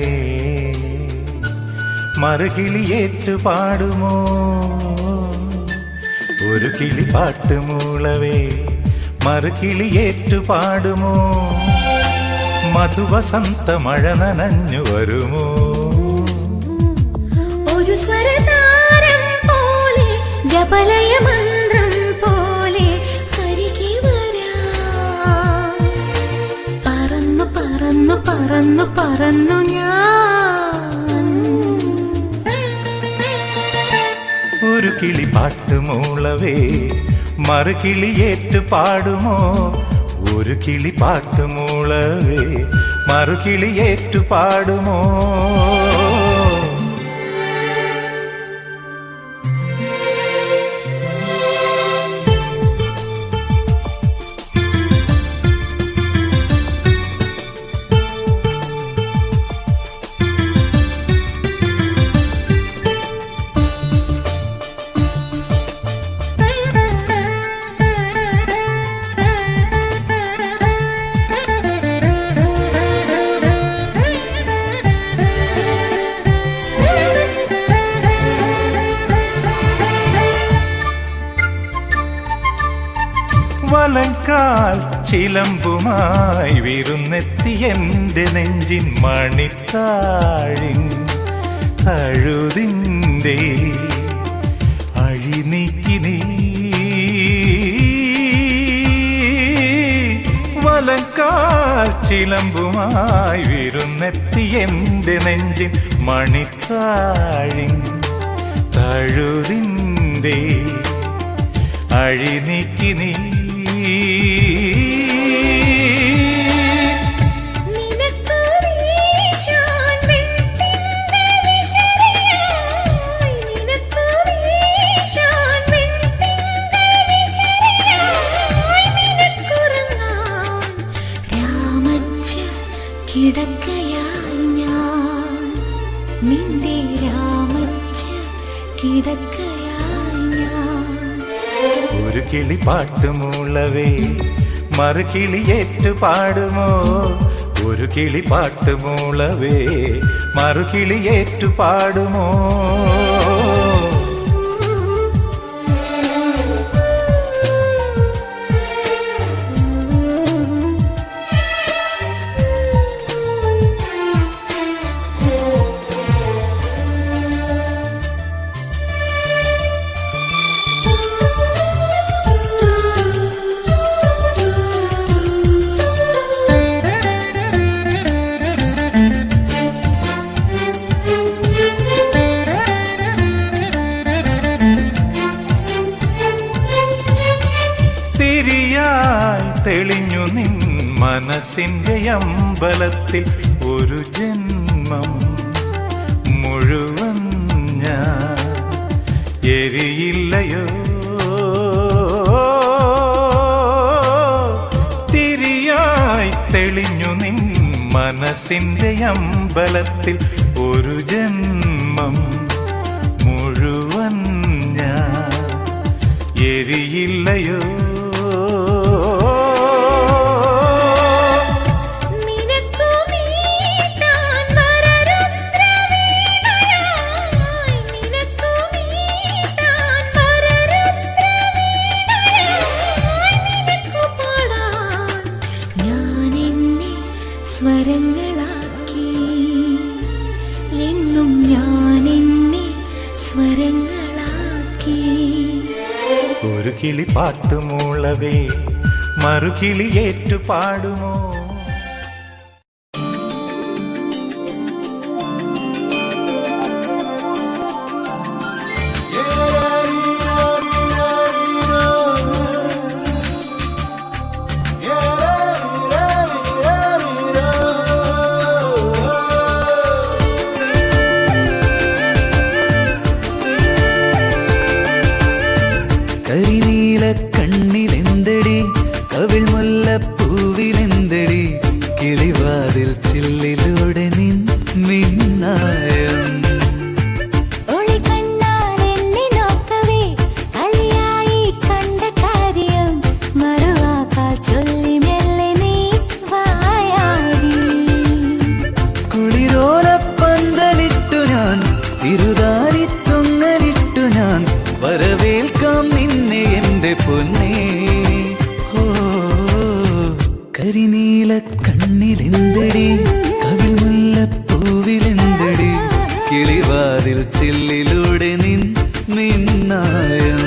മറുകിളിയേറ്റു പാടുമോ ഒരു കിളി പാട്ടുമൂളവേ മറുകിളിയേറ്റു പാടുമോ മധുവസന്ത മഴ നനഞ്ഞു വരുമോ ഒരു സ്വരതാരം പോലെ ജപലയ മന്ത്രം പോലെ അരികെ വരാം പറന്നു പറന്നു പറന്നു പറന്നു ഞാൻ ഒരു കിളി പാട്ടുമൂളവേ മറുകിളിയേറ്റു പാടുമോ ഒരു കിളി പാട്ടുമൂളവേ മറുകിളിയേറ്റു പാടുമോ വലങ്കാൽ ചിലമ്പുമായി വിരുന്നെത്തി എൻ്റെ നെഞ്ചിൻ മണിത്താഴിൻ തഴുതിൻ്റെ അഴിനീക്കി നീ വലങ്കാൽ ചിലമ്പുമായി വിരുന്നെത്തി എൻ്റെ നെഞ്ചിൻ മണിത്താഴിൻ തഴുതിൻ്റെ അഴിനീക്കി നീ കിടക്കയായി ഞാൻ നിന്റെ രാമച്ച കിടക്കയായി ഞാൻ ഒരു കിളി പാട്ടുമൂളവേ മറുകിളിയേറ്റു പാടുമോ ഒരു കിളി പാട്ടുമൂളവേ മറുകിളിയേറ്റു പാടുമോ തെളിഞ്ഞു നിൻ മനസ്സിൻ്റെ അമ്പലത്തിൽ ഒരു ജന്മം മുഴുവൻ ഞാൻ എരിയില്ലയോ തിരിയായി തെളിഞ്ഞു നിൻ മനസ്സിൻ്റെ അമ്പലത്തിൽ ഒരു ജന്മം മുഴുവൻ ഞാൻ എരിയില്ലയോ സ്വരങ്ങളാക്കി എന്നും ഞാൻ എന്നെ സ്വരങ്ങളാക്കി ഒരു കിളി പാട്ടുമൂളവേ മറുകിളിയേറ്റു പാടുമോ കരിനീല കണ്ണിലെന്തടി കവിൾ മുല്ലപ്പൂവിലെന്തടി കിളിവാതിൽ ചില്ലിലൂടെ നിൻ മിന്നായം കണ്ണിലെന്തടി കവിൾ മുല്ലപ്പൂവിലെന്തടി കിളിവാതിൽ ചില്ലിലൂടെ നിൻ മിന്നായം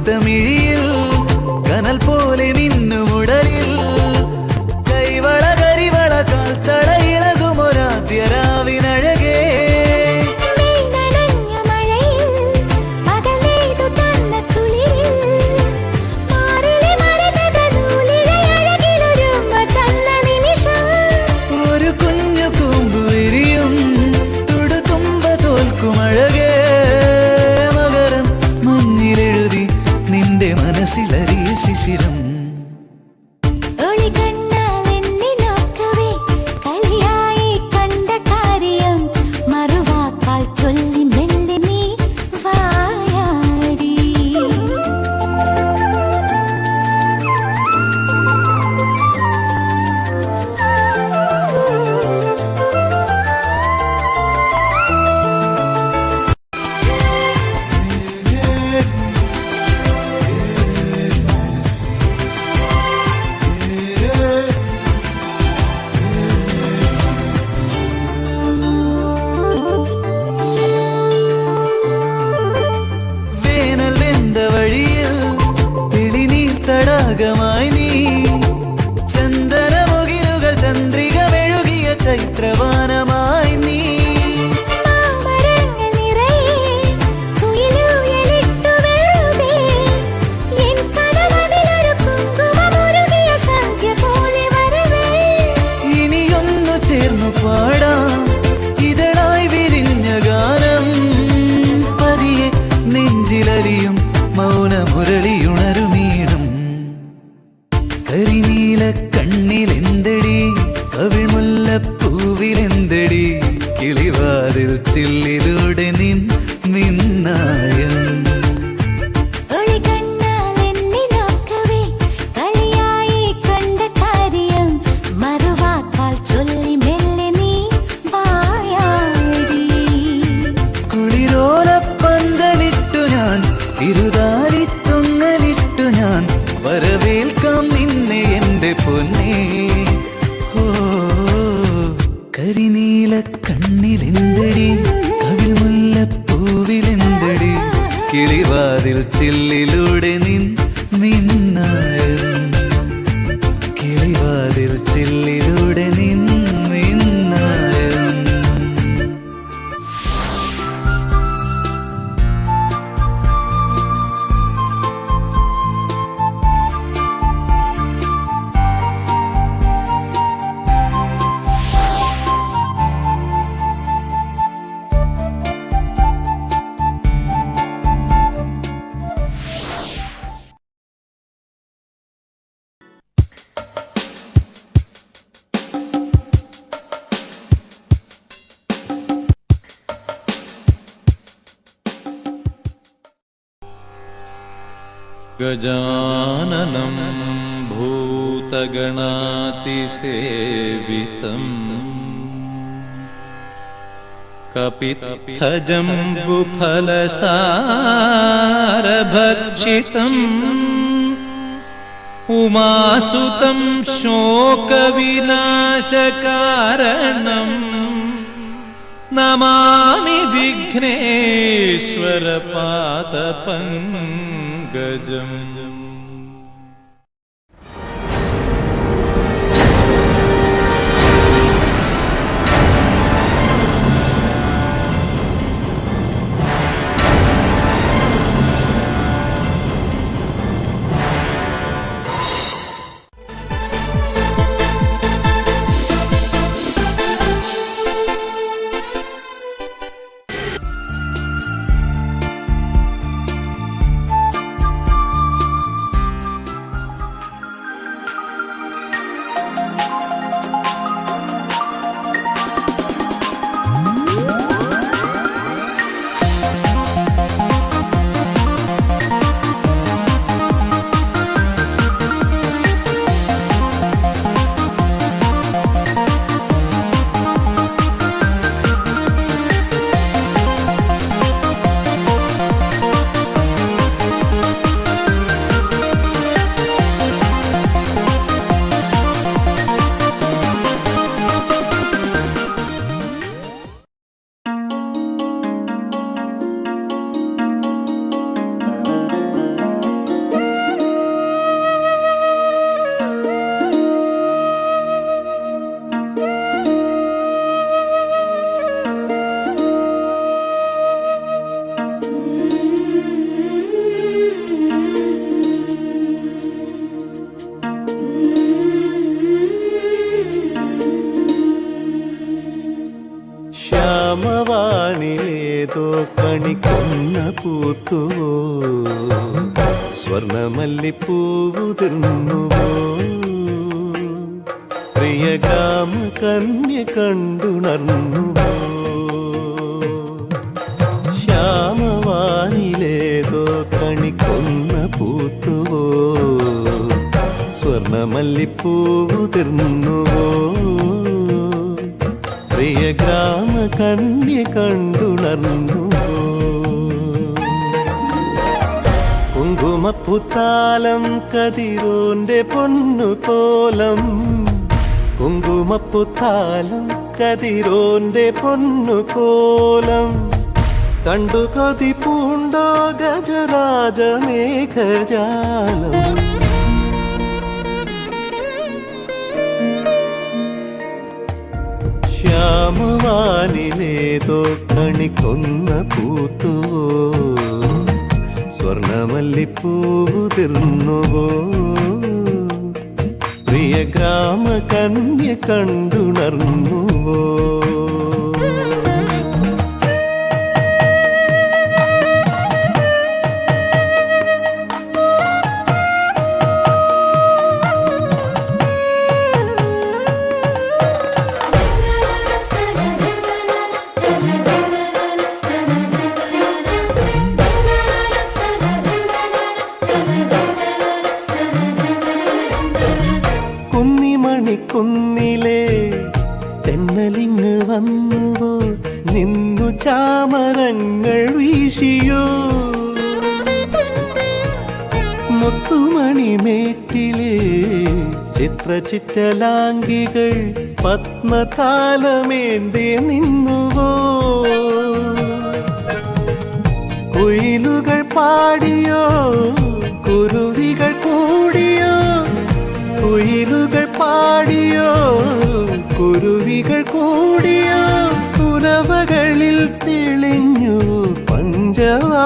പൂത്തമിഴിയിൽ കനൽ പോലെ മിന്നുമുടലിൽ കൈവള കരിവള കാൽത്തള ഇളകുമൊരാദ്യരാവിനഴകേ ഒരു കുഞ്ഞു കൂമ്പു വിരിയും തുടുതുമ്പ തോൽക്കുമഴകേ മനസ്സിലറിയ ശിശിരം തടാകമായി നീ ചന്ദനമുകിലുകൾ ചന്ദ്രിക മെഴുകിയ ചൈത്രവാനമായി നീ ഇനിയൊന്നു ചേർന്നു പാടാം ഇതളായി വിരിഞ്ഞ ഗാനം പതിയെ നെഞ്ചിലലിയും മൗനമുരളിയുണരുമീണം കരിനീല കണ്ണിലെന്തടി കവിൾ മുല്ലപ്പൂവിലെന്തടി കിളിവാതിൽ ചില്ലിലൂടെ നിൻ മിന്നായം കുളിരോലപ്പന്തലിട്ടു ഞാൻ തിരുതാലിത്തൊങ്ങലിട്ടു ഞാൻ വരവേൽക്കാം നിന്നെ എന്റെ പൊന്നേ ഓ കരിനീല കണ്ണിലെന്തടി കവിൾ മുല്ലപ്പൂവിലെന്തടി കിളിവാതിൽ ചില്ലിലൂടെ നിൻ മിന്നായം കിളിവാതിൽ ചില്ലിലൂടെ നിൻ മിന്നായം गजाननं भूतगणातिसेवितं कपित्थजम्बुफलसारभक्षितम् उमासुतं शोकविनाशकारणम् नमामि विघ्नेश्वरपादपङ्कजम् കണിക്കൊന്ന പൂത്തുവോ സ്വർണമല്ലിപ്പൂവുതിർന്നുവോ പ്രിയ ഗ്രാമ കന്യ കണ്ടുണർന്നുവോ ശ്യാമവാനിലേതോ കണിക്കൊന്ന പൂത്തുവോ സ്വർണമല്ലിപ്പൂവുതിർന്നുവോ പ്രിയ ഗ്രാമ കന്യ കണ്ടുണർന്നുവോ കുങ്കുമപ്പുത്താലം കതിരോന്റെ പൊന്നുകോലം കുങ്കുമപ്പുത്താലം കതിരോന്റെ പൊന്നുകോലം കണ്ടു കൊതി പൂണ്ടോ ഗജരാജമേഘജാലം ശ്യാമവാനിലേതോ കണിക്കൊന്ന പൂത്തുവോ സ്വർണമല്ലിപ്പൂവുതിർന്നുവോ പ്രിയ ഗ്രാമ കന്യ കണ്ടുണർന്നുവോ കുന്നിമണിക്കുന്നിലേ തെന്നലിങ് വന്നുവോ നിന്നു ചാമരങ്ങൾ വീശിയോ മുത്തുമണിമേട്ടിലേ ചിത്രചിറ്റലാംഗികൾ പത്മതാലമേന്തി നിന്നുവോ കുയിലുകൾ പാടിയോ കുരുവികൾ കൂടിയോ കുയിലുകൾ പാടിയോ കുരുവികൾ കൂടിയോ കുരവകളിൽ തെളിഞ്ഞു പഞ്ചവാദ്യമേളം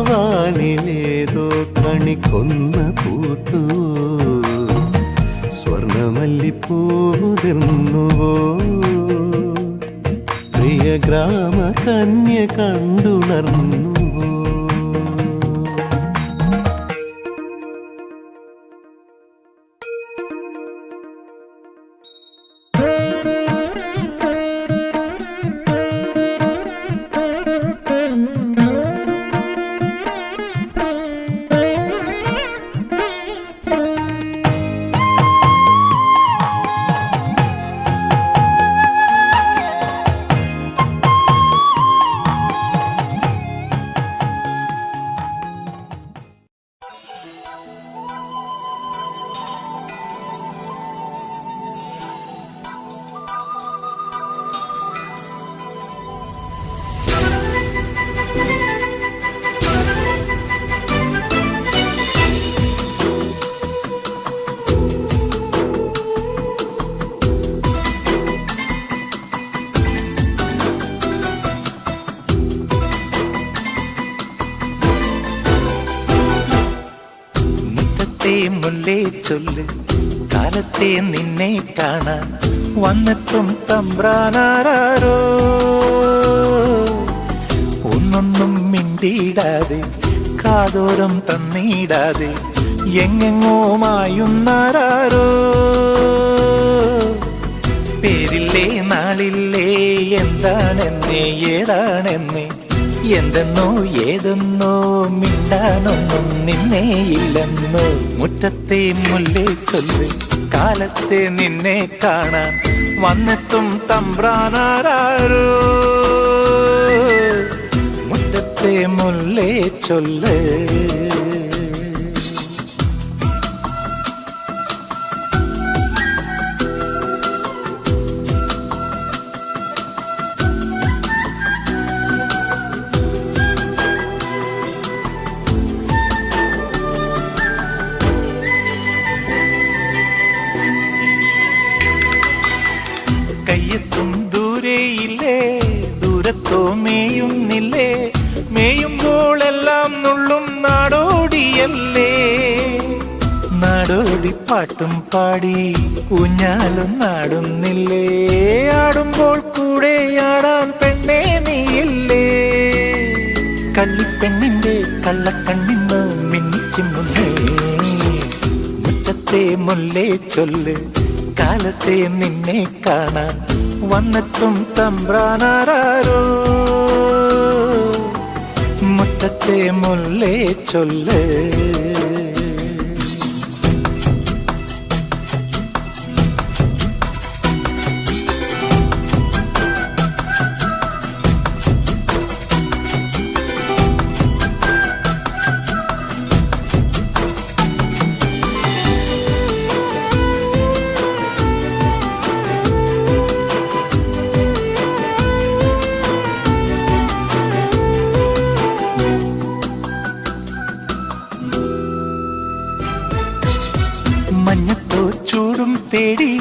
ശ്യാമവാനിലേതോ കണിക്കൊന്ന പൂത്തുവോ സ്വർണമല്ലിപ്പൂവുതിർന്നുവോ പ്രിയ ഗ്രാമ കന്യ കണ്ടുണർന്നുവോ മുല്ലേ ചൊല്ല് കാലത്തെ നിന്നെ കാണാൻ വന്നെത്തും തമ്പ്രാനാരോ ഒന്നൊന്നും മിണ്ടിയിടാതെ കാതോരം തന്നിടാതെ എങ്ങെങ്ങോ മായുന്നാരോ പേരില്ലേ നാളില്ലേ എന്താണെന്നേ ഏതാണെന്നേ എന്തെന്നോ ഏതെന്നോ മിണ്ടാനൊന്നും നിന്നേയില്ലെന്നോ മുറ്റത്തെ മുല്ലേ ചൊല്ല് കാലത്തെ നിന്നെ കാണാൻ വന്നെത്തും തമ്പ്രാനാരോ മുറ്റത്തെ മുല്ലേ ചൊല്ല് കയ്യെത്തും ദൂരെയില്ലേ ദൂരത്തോ മേയുന്നില്ലേ മേയുമ്പോഴെല്ലാം നുള്ളും നാടോടിയല്ലേ നാടോടി തുള്ളിപ്പാട്ടും പാടി ഊഞ്ഞാലും നാടുന്നില്ലേ ആടുമ്പോൾ കൂടെ ആടാൻ പെണ്ണേ നീയില്ലേ കള്ളിപ്പെണ്ണിന്റെ കള്ളക്കണ്ണിന്നോ മിന്നിച്ചിമ്മുന്നേ മുറ്റത്തെ മുല്ലേ ചൊല്ല് കാലത്തെ നിന്നെ കാണാൻ വന്നെത്തും തമ്പ്രാനാരോ മുറ്റത്തെ മുല്ലേ ചൊല്ല് മഞ്ഞത്തോ ചൂടും തേടി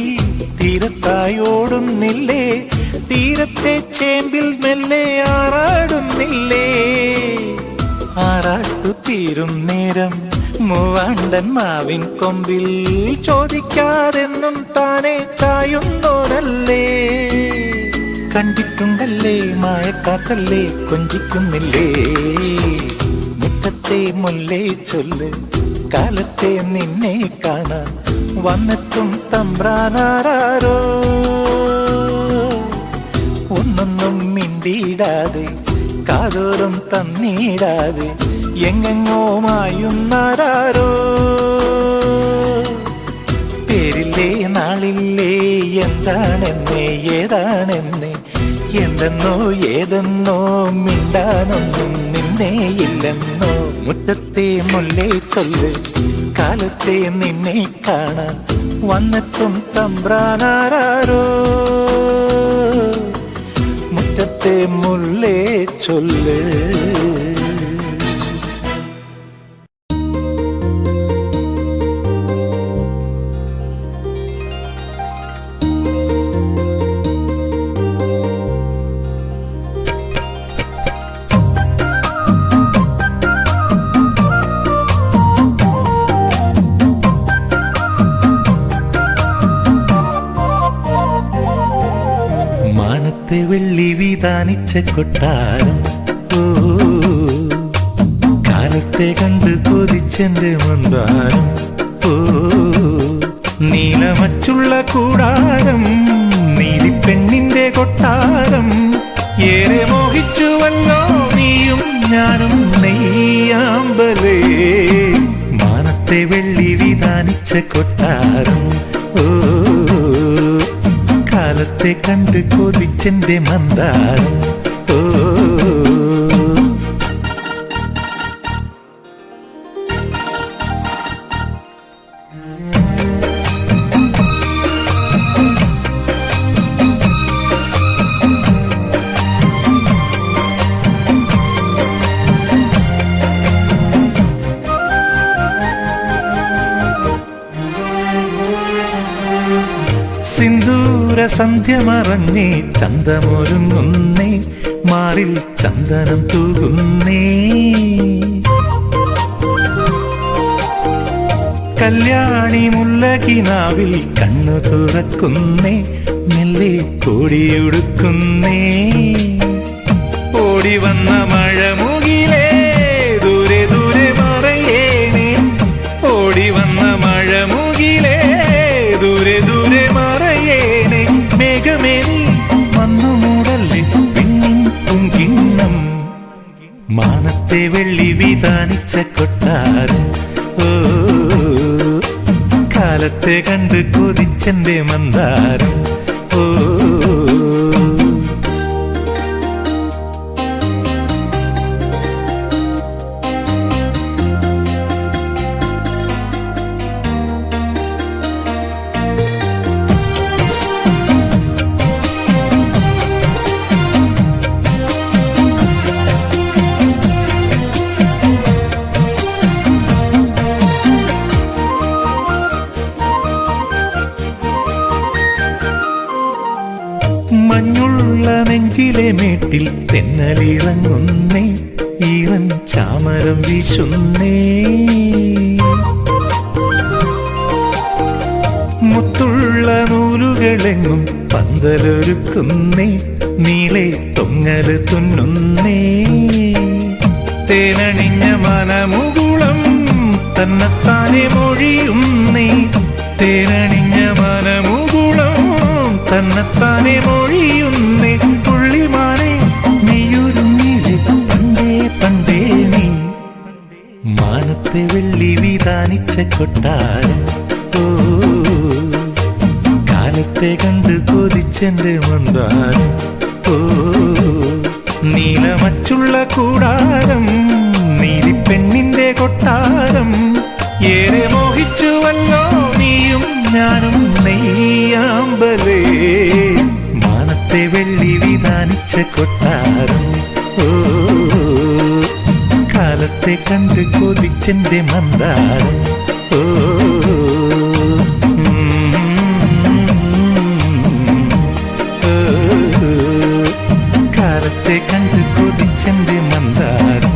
തീരത്തായോടുന്നില്ലേ തീരത്തെ ചേമ്പിൽ മെല്ലെ ആറാടുന്നില്ലേ ആറാട്ടു തീരും നേരം മൂവാണ്ടൻ മാവിൻ കൊമ്പിൽ ചോദിക്കാതെന്നും താനെ ചായുന്നോരല്ലേ കണ്ടിട്ടുണ്ടല്ലേ മായക്കാക്കല്ലേ കൊഞ്ചിക്കുന്നില്ലേ മുറ്റത്തെ മുല്ലേ ചൊല്ല് കാലത്തെ നിന്നെ കാണാൻ വന്നെത്തും തമ്പ്രാനാരോ ഒന്നൊന്നും മിണ്ടിയിടാതെ കാതോറും തന്നിടാതെ എങ്ങെങ്ങോ മായുന്നാരോ പേരില്ലേ നാളില്ലേ എന്താണെന്നേ ഏതാണെന്നേ എന്തെന്നോ ഏതെന്നോ മിണ്ടാനൊന്നും നിന്നേയില്ലെന്നോ മുറ്റത്തെ മുല്ലേ ചൊല്ല് കാലത്തെ നിന്നെ കാണാൻ വന്നെത്തും തമ്പ്രാനാരോ മുറ്റത്തെ മുല്ലേ ചൊല്ല് മാനത്തെ വെള്ളി വിധാനിച്ച കൊട്ടാരം ഓ കാലത്തെ കണ്ട് കൊതിച്ചെന്റെ മന്ദാരം ഓ നീലമച്ചുള്ള കൂടാരം നീലിപ്പെണ്ണിന്റെ കൊട്ടാരം ഏറെ മോഹിച്ചുവല്ലോ നീയും ഞാനും നെയ്യാമ്പലേ മാനത്തെ വെള്ളി വിധാനിച്ച കൊട്ടാരം ഓ കാലത്തെ കണ്ട് കൊതിച്ചെന്റെ മന്ദാരം ഓ സിന്ദൂര സന്ധ്യ മറഞ്ഞേ ചന്തമൊരുങ്ങുന്നേ മാറിൽ ചന്ദനം തൂകുന്നേ കല്യാണി മുല്ലകിനാവിൽ കണ്ണു തുറക്കുന്നേ മെല്ലെ കോടിയുടുക്കുന്നേ ഓടി വന്ന മഴമുകിലേ ദൂരെ ദൂരെ മറയേനേ ഓടി വന്ന മഴമുകിലേ ദൂരെ ദൂരെ മറയേനെ മേഘമേനി വന്നു മൂടല്ലേ പിന്നിൻ പൊങ്കിണ്ണം മാനത്തെ വെള്ളി വിധാനിച്ച കൊട്ടാരം ഓ കാലത്തെ കണ്ട് കൊതിച്ചെന്റെ മന്ദാരം ഓ മഞ്ഞുള്ള നെഞ്ചിലെ മേട്ടിൽ തെന്നലിറങ്ങുന്നേ ഈറൻ ചാമരം വീശുന്നേ നൂലുകളെങ്ങും പന്തലൊരുക്കുന്നേ, നീളെ തൊങ്ങല് തുന്നുന്നേ. തേനണിഞ്ഞ മനമുകുളം തന്നെത്താനെ മൊഴിയുന്നേ, തേനണിഞ്ഞ മനമുകുളം തന്നെത്താനെ മൊഴിയുന്നേ. പുള്ളിമാനെ നീയൊരുങ്ങിലെ പണ്ടേ പണ്ടേ നീ, മാനത്തെ വെള്ളി വിധാനിച്ച കൊട്ടാരം. ഓ കാലത്തെ കണ്ട് കൊതിച്ചെന്റെ മന്ദാരം. ഓ നീലമച്ചുള്ള കൂടാരം, നീലിപ്പെണ്ണിന്റെ കൊട്ടാരം. ഏറെ മോഹിച്ചുവല്ലോ നീയും ഞാനും നെയ്യാമ്പലേ, മാനത്തെ വെള്ളി വിധാനിച്ച കൊട്ടാരം. ഓ കാലത്തെ കണ്ട് കൊതിച്ചെന്റെ മന്ദാരം. ഓ കാലത്തെ കണ്ട് കൊതിച്ചെന്റെ മന്ദാരം.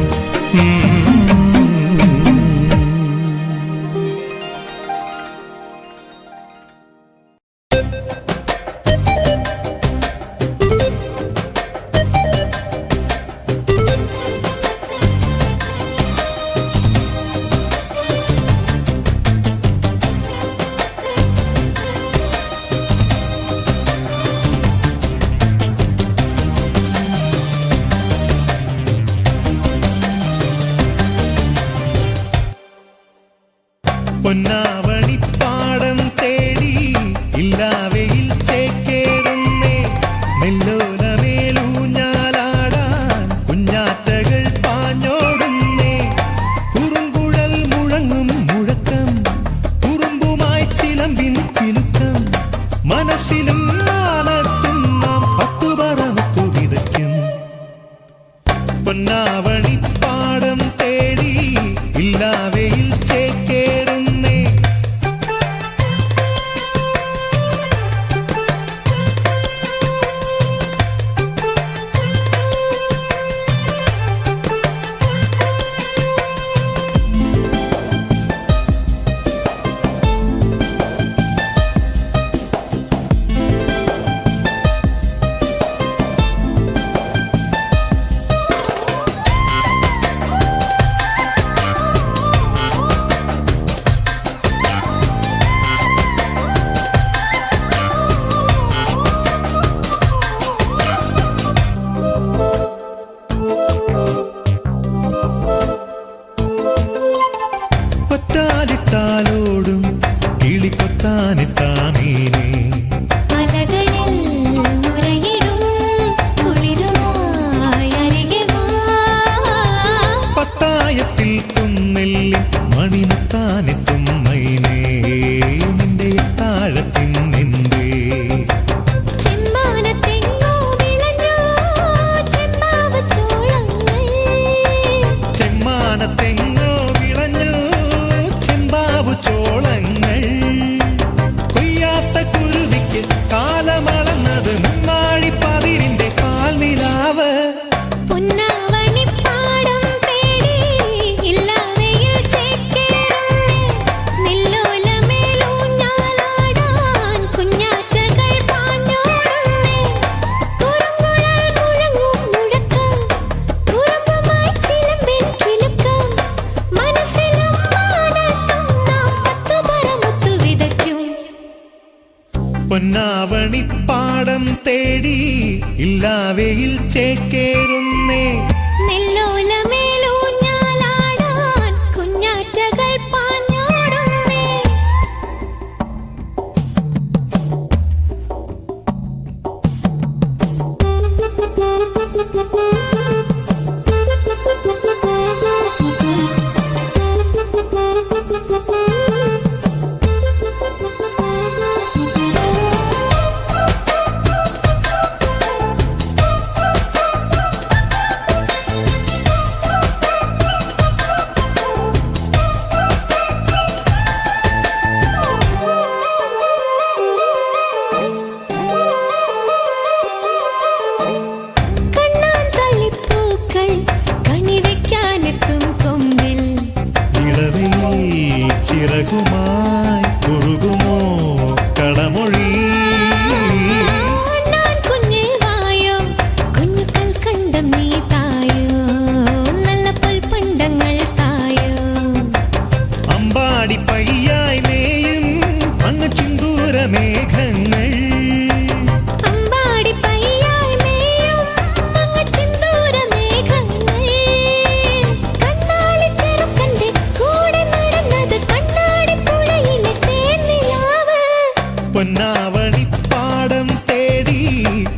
പൊന്നാവണിപ്പാടം തേടി ഇല്ലാവയിൽ ചേക്കേറുന്നേ, നെല്ലോലമേലൂഞ്ഞാലാടാൻ കുഞ്ഞാറ്റകൾ പാഞ്ഞോടുന്നേ. കുറുങ്കുഴൽ മുഴങ്ങും മുഴക്കം, കുറുമ്പുമായി ചിലമ്പിൻ കിലുക്കം. മനസ്സിലും മാനത്തും നാം പട്ടുപറത്തു വിതയ്ക്കും. പൊന്നാവണിപ്പാടം തേടി ഇല്ലാവയിൽ ചേക്കേറുന്നേ. ഒറ്റാലിട്ടാലോടും കിളിക്കൊത്താനെത്താനേനേ, മലകളിൽ നുരയിടും കുളിരുമായി അരികെ വാ. പത്തായത്തിൽ കുന്നെല്ലി മണിമുത്താനെത്തും മൈനേ, നിന്റെ താഴത്തിൻ നിന്തേ. ചെമ്മാനത്തെങ്ങോ വിളഞ്ഞു ചെമ്പാവച്ചോളങ്ങൾ, ചെമ്മാനത്തെങ്ങോ വിളഞ്ഞു ചെമ്പാവു ചോളങ്ങൾ. കൊയ്യാത്ത കുരുവിക്ക് കാലമളന്നത് മുന്നാഴിപ്പതിരിന്റെ പാൽനിലാവ്. പൊന്നാവണിപ്പാടം തേടി ഇല്ലാവയിൽ ചേക്കേറുന്നേ, നെല്ലോലമേലൂഞ്ഞാലാടാൻ കുഞ്ഞാറ്റകൾ പാഞ്ഞോടുന്നേ. കുറുങ്കുഴൽ മുഴങ്ങും മുഴക്കം, കുറുമ്പുമായി ചിലമ്പിൻ കിലുക്കം. മനസ്സിലും മാനത്തും നാം പത്തുപറമുത്തു വിതയ്ക്കും. പൊന്നാവണിപ്പാടം തേടി ഇല്ലാവയിൽ ചേക്കേറുന്നേ. നെല്ലോലമേലൂഞ്ഞാലാടാൻ കുഞ്ഞാറ്റകൾ പാഞ്ഞോടുന്നേ.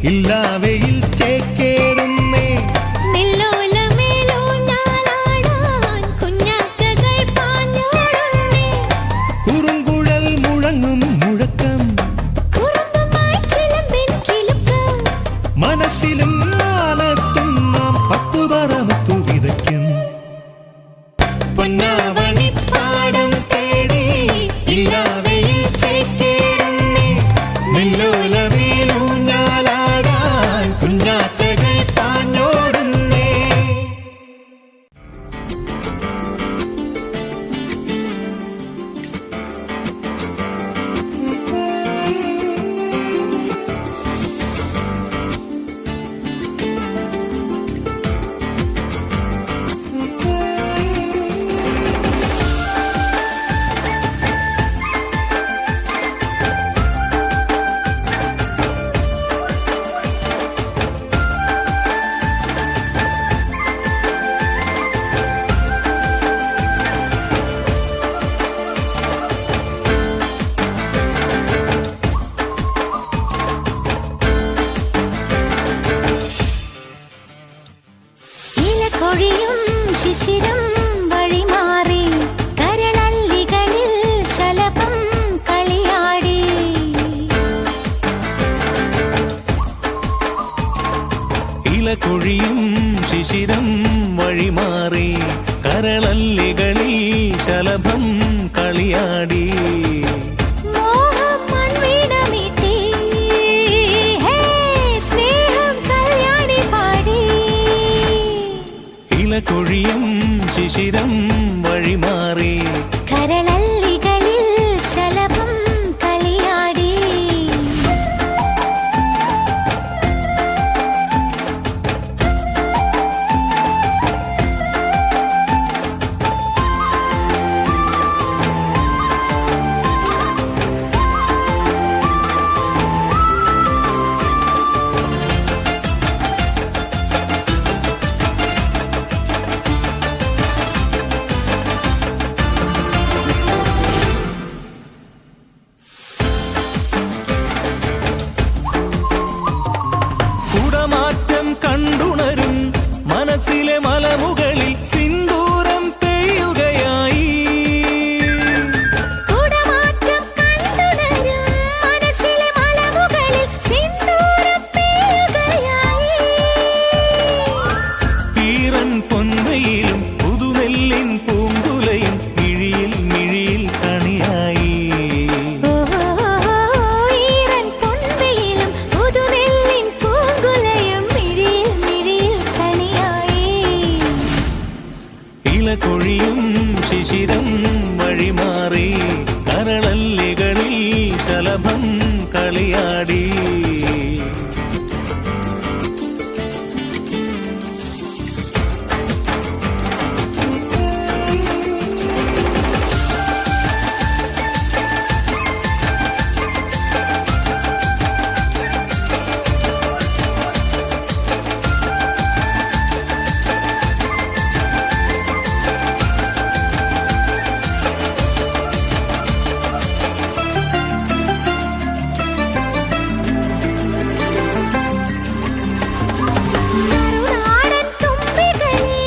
ഇല്ലാവയിൽ ചേക്കേറുന്നേ. നെല്ലോലമേലൂഞ്ഞാലാടാൻ കുഞ്ഞാറ്റകൾ പാഞ്ഞോടുന്നേ. കുറുങ്കുഴൽ മുഴങ്ങും മുഴക്കം കുറുമ്പുമായി ചിലമ്പിൻ കിലുക്കം. മനസ്സിലും മാനത്തും നാം പട്ടുപറമുത്തു വിതയ്ക്കും. പൊന്നാവണിപ്പാടം തേടി ഇല്ലാവയിൽ ചേക്കേറുന്നേ. നെല്ലോലമേലൂഞ്ഞാലാടാൻ കുഞ്ഞാറ്റകൾ പാഞ്ഞോടുന്നേ. ഇലകൊഴിയും ശിശിരം വഴിമാറി കരളല്ലികളിൽ ശലഭം കളിയാടി. ഇലകൊഴിയും ശിശിരം വഴിമാറി കരളല്ലികളിൽ ശലഭം കളിയാടി. മോഹം മൺവീണമീട്ടി, ഹേ സ്നേഹം കല്യാണി പാടി. ഇലകൊഴിയും ശിശിരം വഴിമാറി കരളല്ലികളിൽ ശലഭം കളിയാടി. കുടമാറ്റം കണ്ടുണരും മനസ്സിലെ മലമുകളിൽ സിന്ദൂരം പെയ്യുകയായി. കുടമാറ്റം കണ്ടുണരും മനസ്സിലെ മലമുകളിൽ സിന്ദൂരം പെയ്യുകയായി. ഈറൻ പൊൻവയിലും പുതുനെല്ലിൻ പൂങ്കുലയും മിഴിയിൽ മിഴിയിൽ കണിയായി. ഈറൻ പൊൻവെയിലും പുതുനെല്ലിൻ പൂങ്കുലയും മിഴിയിൽ മിഴിയിൽ കണിയായി. ഇലകൊഴിയും ശിശിരം വഴിമാറി കരളല്ലികളിൽ ശലഭം കളിയാടി. മറുനാടൻ തുമ്പികളെ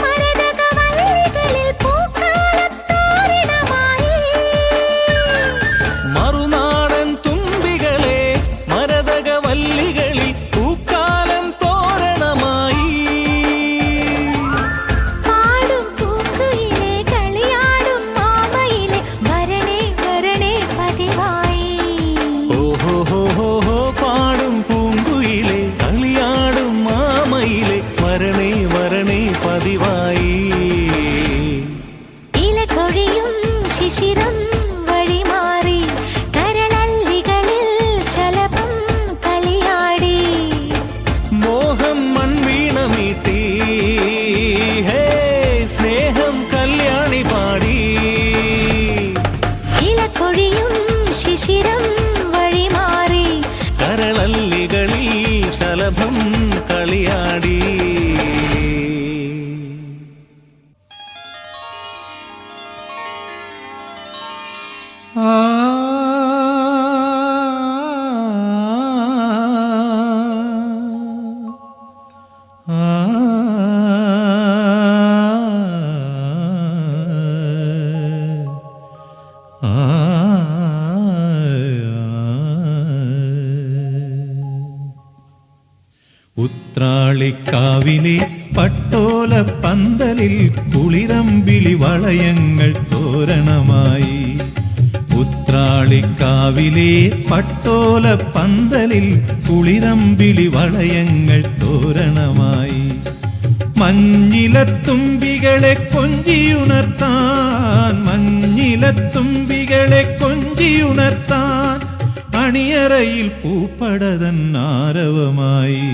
മരതകവല്ലികളിൽ പൂക്കാലം തോരണമായി. മറുനാടൻ തുമ്പികളെ മരതകവല്ലികളിൽ പൂക്കാലം തോരണമായി. പാടും പൂക്കുയിലെ കളിയാടും മാമയിലെ വരണേ വരണേ പതിവായി. ഓഹോ ഹോ ഹോ ഹോ പാടും പൂങ്കുയിലെ കളിയാടും മാമയിലെ വരണേ വരണേ പതിവായി. ഇലകൊഴിയും ശിശിരം വഴിമാറി കരളല്ലികളിൽ ശലഭം കളിയാടി. മോഹം മൺവീണമീട്ടി, ഹേ സ്നേഹം കല്യാണി പാടി. ഇലകൊഴിയും ശിശിരം വഴിമാറി കരളല്ലികളിൽ ശലഭം കളിയാടി. ആ ഉത്രാളിക്കാവിലെ പട്ടോല പന്തലിൽ കുളിരമ്പിളി വളയങ്ങൾ തോരണമായി. ഉത്രാളിക്കാവിലെ പട്ടോല പന്തലിൽ കുളിരമ്പിളി വളയങ്ങൾ തോരണമായി. മഞ്ഞിലത്തുമ്പികളെ കൊഞ്ചിയുണർത്താൻ, മഞ്ഞിലത്തുമ്പികളെ കൊഞ്ചിയുണർത്താൻ അണിയറയിൽ പൂപ്പടതൻ ആരവമായി.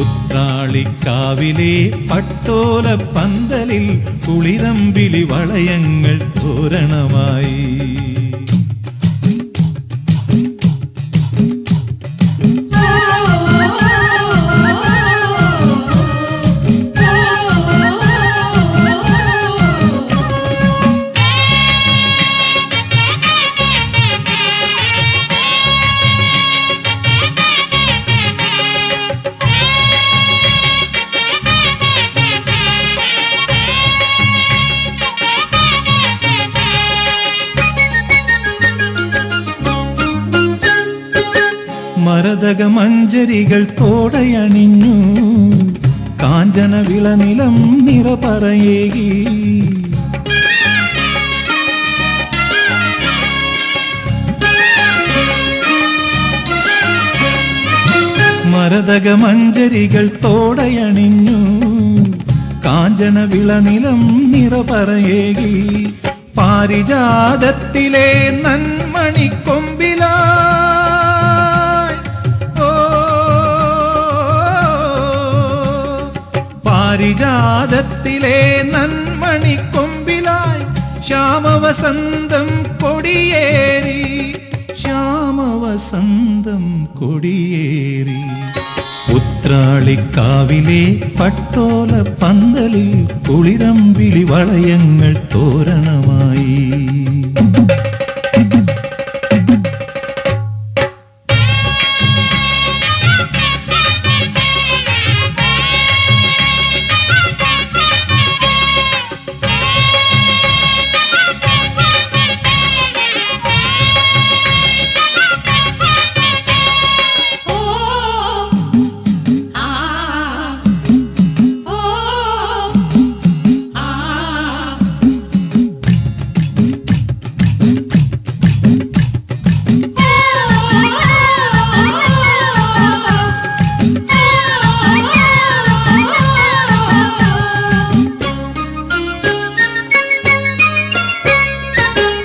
ഉത്രാളിക്കാവിലെ പട്ടോല പന്തലിൽ കുളിരമ്പിളി വളയങ്ങൾ തോരണമായി. മരതക മഞ്ചരികൾ തോടയണിഞ്ഞു, കാഞ്ചന വിളനിലം നിറപറയേകി. മരതക മഞ്ചരികൾ തോടയണിഞ്ഞു, കാഞ്ചന വിളനിലം നിറപറയേകി. പാരിജാതത്തിലെ നന്മണിക്കൊമ്പിലാ പാരിജാതത്തിലെ നന്മണിക്കൊമ്പിലായി ശ്യാമവസന്തം കൊടിയേറി, ശ്യാമവസന്തം കൊടിയേറി. ഉത്രാളിക്കാവിലെ പട്ടോല പന്തലിൽ കുളിരമ്പിളി വളയങ്ങൾ തോരണമായി.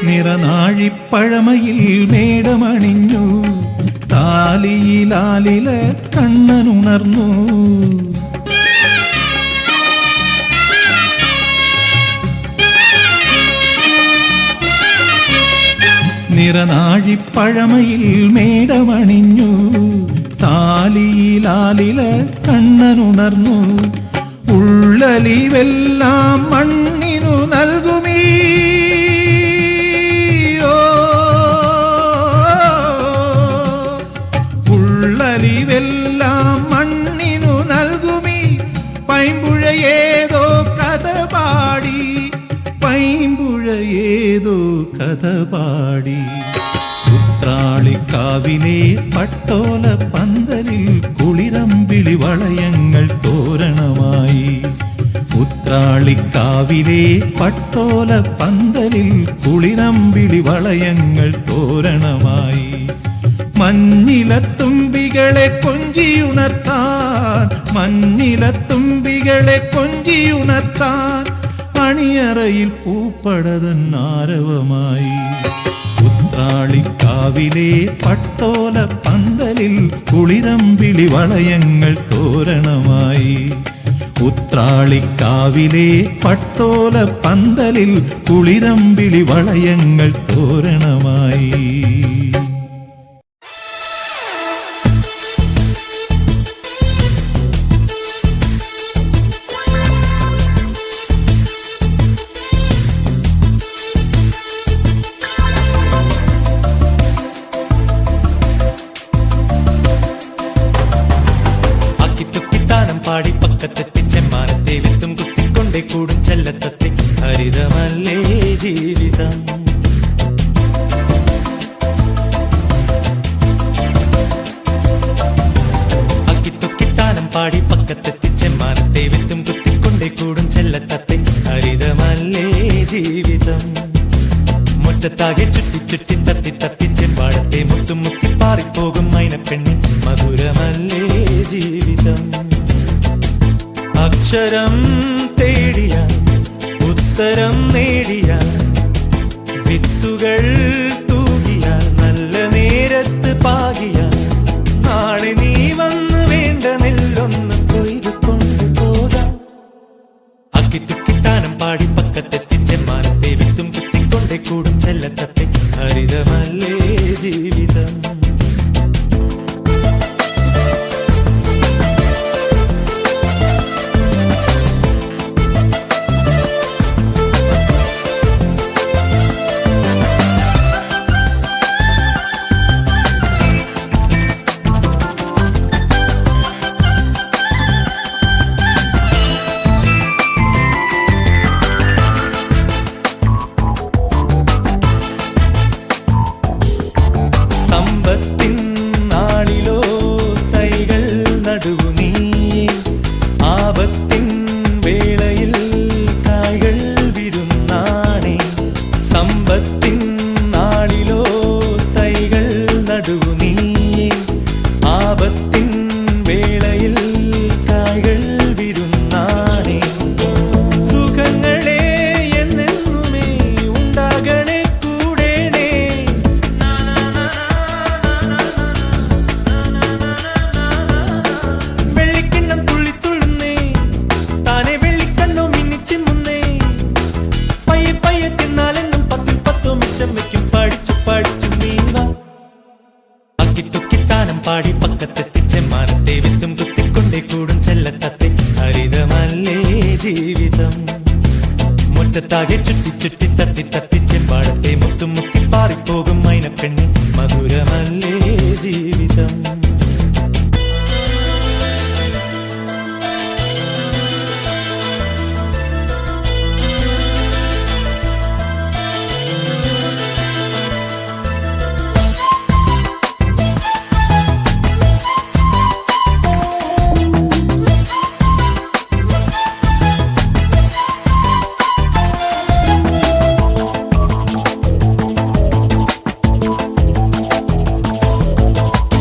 നിറനാഴിപ്പഴമയിൽ മേടമണിഞ്ഞു, താലിയിലാലില കണ്ണനുണർന്നു. നിറനാഴിപ്പഴമയിൽ മേടമണിഞ്ഞു, താലിയിലാലില കണ്ണനുണർന്നു. ഉള്ളലിവെല്ലാം മണ്ണിനു നൽകുമീ ഉള്ളലിവെല്ലാം മണ്ണിനു നൽകുമീ. പൈമ്പുഴയേതോ കഥ പാടി, പൈമ്പുഴയേതോ കഥ പാടി. ഉത്രാളിക്കാവിലെ പട്ടോല പന്തലിൽ കുളിരമ്പിളി വളയങ്ങൾ തോരണമായി. ഉത്രാളിക്കാവിലെ പട്ടോല പന്തലിൽ കുളിരമ്പിളി വളയങ്ങൾ തോരണമായി. മഞ്ഞിലത്തുമ്പികളെ കൊഞ്ചിയുണർത്താൻ, മഞ്ഞിലത്തുമ്പികളെ കൊഞ്ചിയുണർത്താൻ അണിയറയിൽ പൂപ്പടതൻ ആരവമായി. ഉത്രാളിക്കാവിലെ പട്ടോല പന്തലിൽ കുളിരമ്പിളി വളയങ്ങൾ തോരണമായി. ഉത്രാളിക്കാവിലെ പട്ടോല പന്തലിൽ കുളിരമ്പിളി വളയങ്ങൾ തോരണമായി. പാടി പക്കത്തെത്തി ചെമ്മാനത്തെ വിത്തും കുത്തിക്കൊണ്ടേ കൂടും ചെല്ലത്തത്തെ ഹരിതമല്ലേ ജീവിതം. അക്കിത്തൊക്കിത്താനം പാടി പക്കത്തെത്തി ചെമ്മാനത്തെ വിത്തും കുത്തിക്കൊണ്ടേ കൂടും ചെല്ലത്തത്തെ ഹരിതമല്ലേ ജീവിതം മുറ്റത്താകെ ചുറ്റി ചുറ്റി തത്തി തത്തി ചെമ്പാടത്തെ മുത്തും മുത്തി പാറിപ്പോകും മൈനപ്പെണ്ണി മധുരമല്ലേ ജീവിതം അക്ഷരം തേടിയ ഉത്തരം നേടിയ വിത്തുകൾ തൂകിയ നല്ല നേരത്ത് പാകിയ നാളെ നീ വന്ന് വേണ്ട നെല്ലൊന്ന് കൊയ്തു കൊണ്ടുപോകാം അക്കിത്തുക്കിത്താനം പാടി പക്കത്തെത്തി ചെമ്മാനത്തെ വിത്തും കുത്തിക്കൊണ്ടേ കൂടും ചെല്ലത്തത്തെ ഹരിതമല്ലേ ജീവിതം സമ്പത്തിൻ നാളിലോ തൈകൾ നടുവു നീ ആപത്തിൻ വേളയിൽ കായ്കൾ വിരുന്നാണേ സമ്പത്തിൻ നാളിലോ തൈകൾ നടുവു നീ ആപത്തിൻ വേളയിൽ കായ്കൾ വിരുന്നാണേ സുഖങ്ങളെ എന്നെന്നുമേ ഉണ്ടാകണേ കൂടേണേ വെള്ളിക്കിണ്ണം തുള്ളിത്തുള്ളുന്നേ താനെ വെള്ളിക്കണ്ണോ മിന്നിച്ചിന്നുന്നേ പയ്യെ പയ്യെ തിന്നാലെന്നും പത്തിൽ പത്തോ മിച്ചം വെക്കും പഠിച്ചു പഠിച്ചു നീങ്ങ അക്കിത്തുക്കിത്താനം പാടി പക്കത്തെത്തി ചെമ്മാനത്തെ വിത്തും കുത്തിക്കൊണ്ടേ കൂടും ചെല്ലത്തത്തെ ഹരിതമല്ലേ ജീവിതം മുറ്റത്താകെ ചുറ്റി ചുറ്റി തത്തി തത്തി ചെമ്പാടത്തെ മുത്തും മുത്തി പാറിപ്പോകും മൈനപ്പെണ്ണി മധുരമല്ലേ ജീവിതം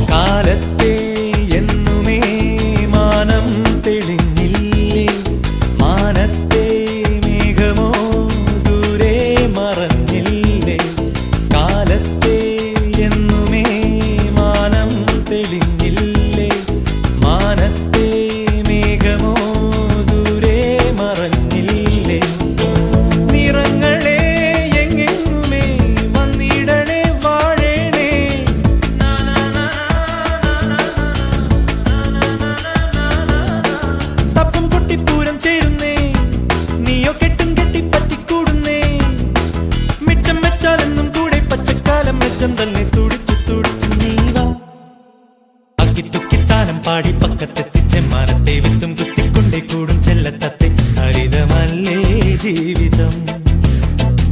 കാലത്തെ എന്നുമേ മാനം തെളിഞ്ഞില്ലേ മാനത്തെ മേഘമോ ദൂരെ മറഞ്ഞില്ലേ കാലത്തെ എന്നുമേ മാനം തെളിഞ്ഞില്ലേ മാനത്തെ മേഘമോ ദൂരെ മറഞ്ഞില്ലേ നിറങ്ങളെ എങ്ങെങ്ങുമേ വന്നിടണേ വാഴേണേ തപ്പും കൊട്ടിപ്പൂരം ചേരുന്നേ നീയോ കെട്ടും കെട്ടി പറ്റിക്കൂടുന്നേ മിച്ചം വെച്ചാലെന്നും കൂടെ പച്ചക്കാലം മെച്ചം തന്നെ തുടിച്ചു തുടിച്ചു നീവാ അക്കിത്തുക്കിത്താനം പാടി പക്കത്തെത്തി ചെമ്മാനത്തെ വിത്തും കുത്തിക്കൊണ്ടേ കൂടും ചെല്ലത്തത്തെ ഹരിതമല്ലേ ജീവിതം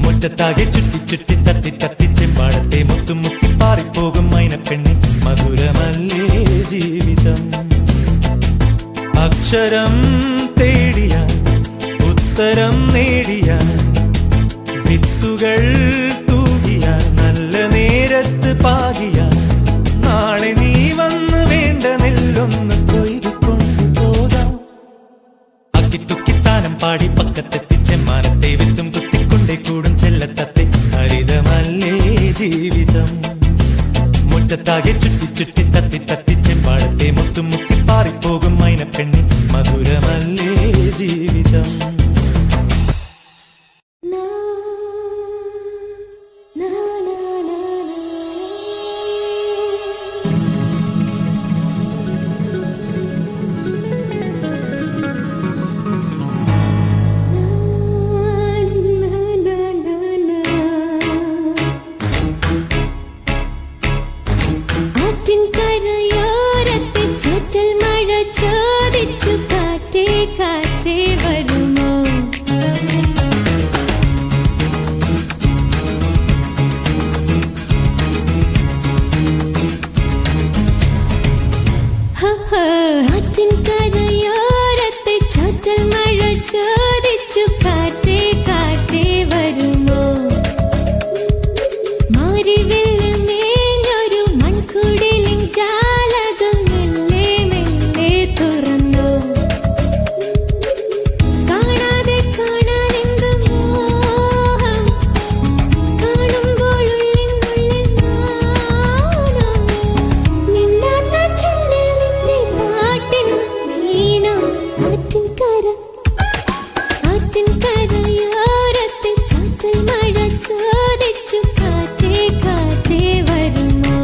മുറ്റത്താകെ ചുറ്റി ചുറ്റി തത്തി തത്തി ചെമ്പാടത്തെ മുത്തും മുത്തി പാറിപ്പോകും മൈനപ്പെണ്ണി മധുരമല്ലേ ജീവിതം അക്ഷരം തേടിയ ഉത്തരം നേടിയ വിത്തുകൾ തൂകിയ നല്ല നേരത്ത് പാകിയ നാളെ നീ വന്ന് വേണ്ട നെല്ലൊന്ന് കൊയ്തു കൊണ്ടുപോകാം അക്കിത്തുക്കിത്താനം പാടി പക്കത്തെത്തി ചെമ്മാനത്തെ വിത്തും കുത്തിക്കൊണ്ടേ കൂടും ചെല്ലത്തത്തെ ഹരിതമല്ലേ ജീവിതം മുറ്റത്താകെ ചുറ്റി ചുറ്റി തത്തി തത്തി ചെമ്പാടത്തെ മുത്തും മുത്തി പാറിപ്പോകും മൈനപ്പെണ്ണി മധുരമല്ലേ ജീവിതം ആറ്റിൻ കരയോരത്തെ ചുറ്റൽ മഴ ചോദിച്ചു കാറ്റേ ആറ്റിൻ കരയോരത്തെ ചാറ്റൽ മഴ ചോദിച്ചു കാറ്റേ കാറ്റേ വരുമോ മാരിവില്ല് മേഞ്ഞൊരു മൺകുടിലിൻ ജാലകം മെല്ലെ മെല്ലെ തുറന്നു കാണാതെ കാണാനെന്ത് മോഹം കാണുമ്പോൾ ഉള്ളിനുള്ളിൽ നാണം മിണ്ടാത്ത ചുണ്ടിൽ നിന്റെ പാട്ടിൻ ഈണം ആറ്റിൻ കരയോരത്തെ ചാറ്റൽ മഴ ചോദിച്ചു കാറ്റേ കാറ്റേ വരുമോ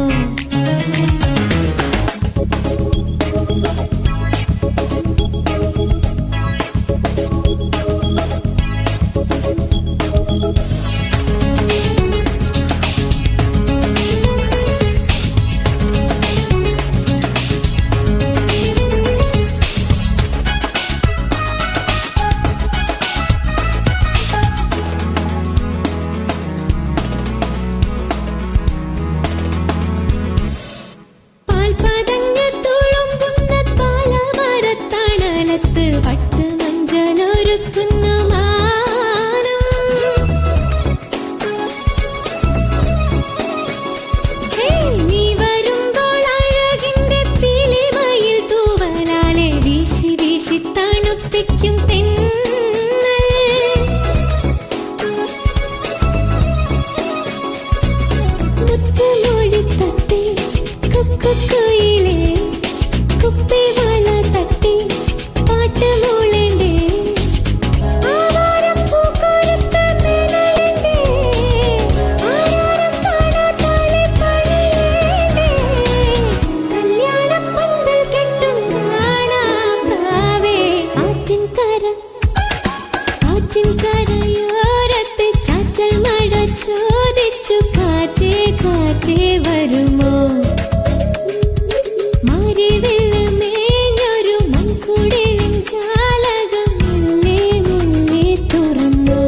പാൽപതഞ്ഞ തുളുമ്പുന്ന പാലമരത്തണലത്ത് പട്ടുമഞ്ചലൊരുക്കുന്ന മാനം നീ വരുമ്പോൾ അഴകിന്റെ പീലിമയിൽ തൂവലാലെ വീശി വീശി തണുപ്പിക്കും മുത്തുമൊഴിത്തത്തെ കുക്കുയിലേ കുപ്പിവള തട്ടി പാട്ട് മൂളേണ്ടേ ആവാരം പൂക്കൊരുത്ത മേനലിന്റെ ആരാരം കാണാതാലെ പണിയേണ്ടേ കല്യാണപ്പന്തൽ കെട്ടും കാണാപ്രാവേ ആറ്റിൻ കരയോരത്തെ ചാറ്റൽ മഴ ചോദിച്ചു കാറ്റേ കാറ്റേ വരുമോ മാരിവില്ല് മേഞ്ഞൊരു മൺകുടിലിൻ ജാലകം മെല്ലെ മെല്ലെ തുറന്നു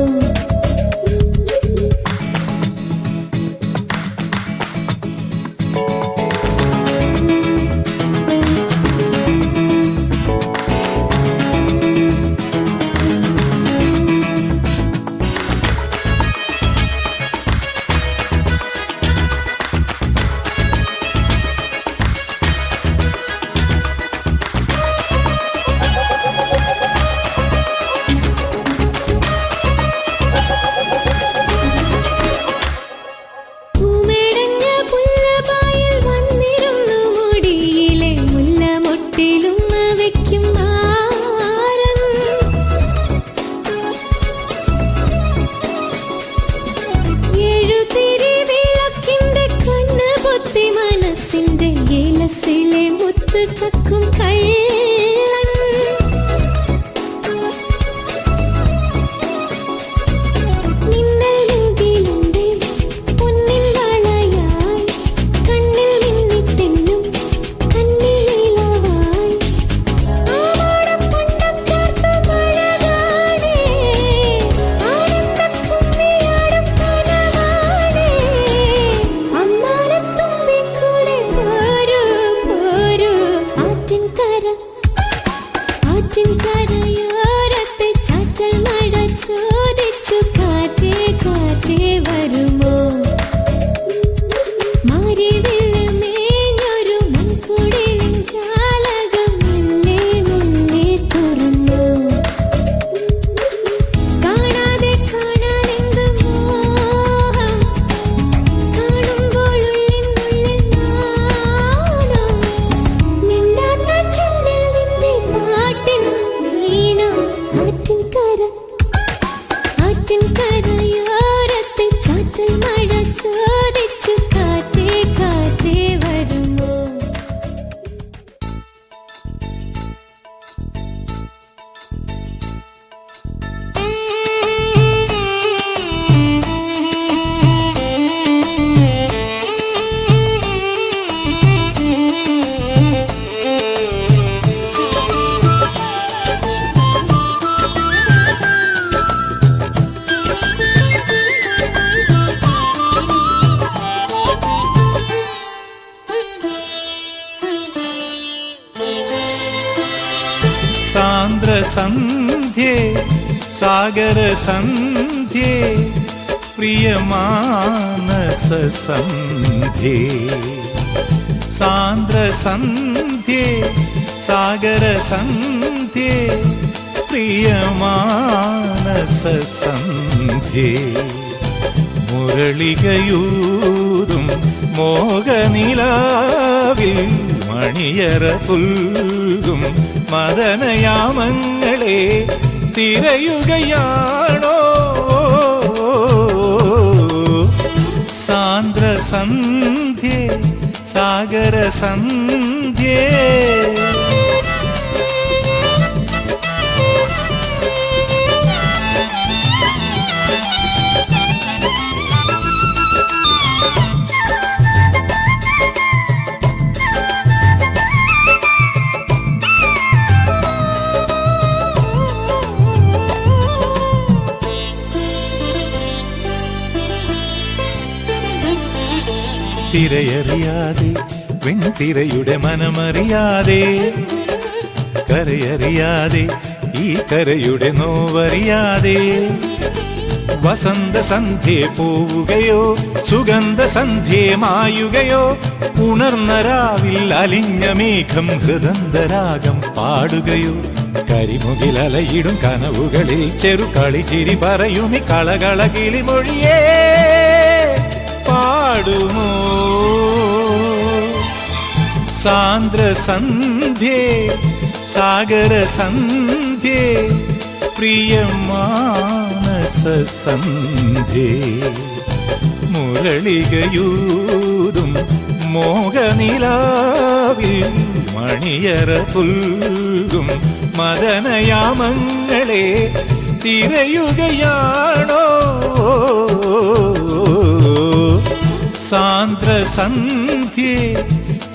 പൂമെടഞ്ഞ പുല്ലപായിൽ വന്നിരുന്നു മുടിയിലെ മുല്ലമൊട്ടിലുമ്മ വെക്കും മാരം എഴുതിരി വിളക്കിന്റെ കണ്ണ് പൊത്തി മനസ്സിന്റെ ഏലസിലെ മുത്ത് കക്കും കള്ളൻ മിന്നൽ മുകിലുണ്ടേ പൊന്നിൻ വളയായി കണ്ണിൽ മിന്നിത്തെന്നും കണ്ണിലീലവായി ആവാടം പണ്ടം ചേർത്ത മഴകാണേ ആനന്ദക്കുമ്മിയാടും കനവാണേ അമ്മാനത്തുമ്പി കൂടെ പോരൂ പോരൂ ആറ്റിൻ കരയോരത്തെ ചാറ്റൽ മഴ ചോദിച്ചു കാറ്റേ കാറ്റേ വരുമോ മാരിവില്ല് മേഞ്ഞൊരു മൺകുടിലിൻ ജാലകം മെല്ലെ മെല്ലെ തുറന്നു കാണാതെ കാണാനെന്ത് മോഹം കാണുമ്പോൾ ഉള്ളിനുള്ളിൽ നാണം മിണ്ടാത്ത ചുണ്ടിൽ നിന്റെ പാട്ടിൻ ഈണം സന്ധ്യേ സാഗര സന്ധ്യേ പ്രിയമാനസ സന്ധ്യേ സാന്ദ്ര സന്ധ്യേ സാഗര സന്ധ്യേ പ്രിയമാനസ സന്ധ്യേ മുരളികയൂതും മോഹനിലാവിൽ മണിയറ പുൽകും മദനയാമങ്ങളെ തിരയുകയാണോ സാന്ദ്ര സന്ധ്യേ സാഗര സന്ധ്യേ തിരയറിയാതെ വെൺതിരയുടെ മനമറിയാതെ കരയറിയാതെ ഈ കരയുടെ നോവറിയാതെ വസന്ത സന്ധ്യേ പോവുകയോ സുഗന്ധ സന്ധ്യേ മായുകയോ ഉണർന്ന രാവിൽ അലിഞ്ഞ മേഘം ഹൃദന്തരാഗം പാടുകയോ കരിമുകിൽ അലയിടും കനവുകളിൽ ചെറുകളി ചിരി പറയുമി കളകള കിളിമൊഴിയേ പാടുമോ സാന്ദ്ര സന്ധ്യേ സാഗര സന്ധ്യേ പ്രിയമാനസ സന്ധ്യേ മുരളികയൂതും മോഹനിലാവിൽ മണിയറ പുൽകും മദനയാമങ്ങളെ തിരയുകയാണോ സാന്ദ്ര സന്ധ്യേ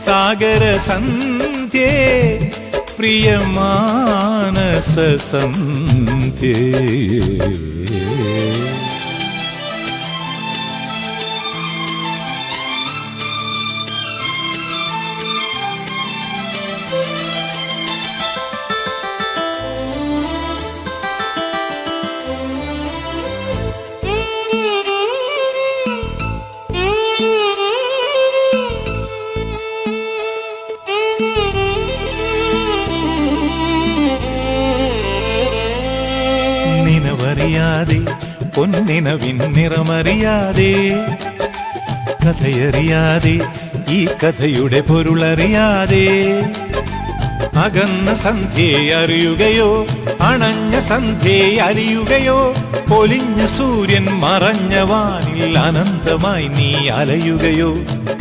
സാഗര സന്ധ്യേ പ്രിയമാനസ സന്ധ്യേ നിനവറിയാതെ പൊന്നിനവിൻ നിറമറിയാതെ കഥയറിയാതെ ഈ കഥയുടെ പൊരുളറിയാതെ അകന്ന സന്ധ്യയെ അറിയുകയോ അണഞ്ഞ സന്ധ്യയെ അലിയുകയോ പൊലിഞ്ഞ സൂര്യൻ മറഞ്ഞ വാനിൽ അനന്തമായി നീ അലയുകയോ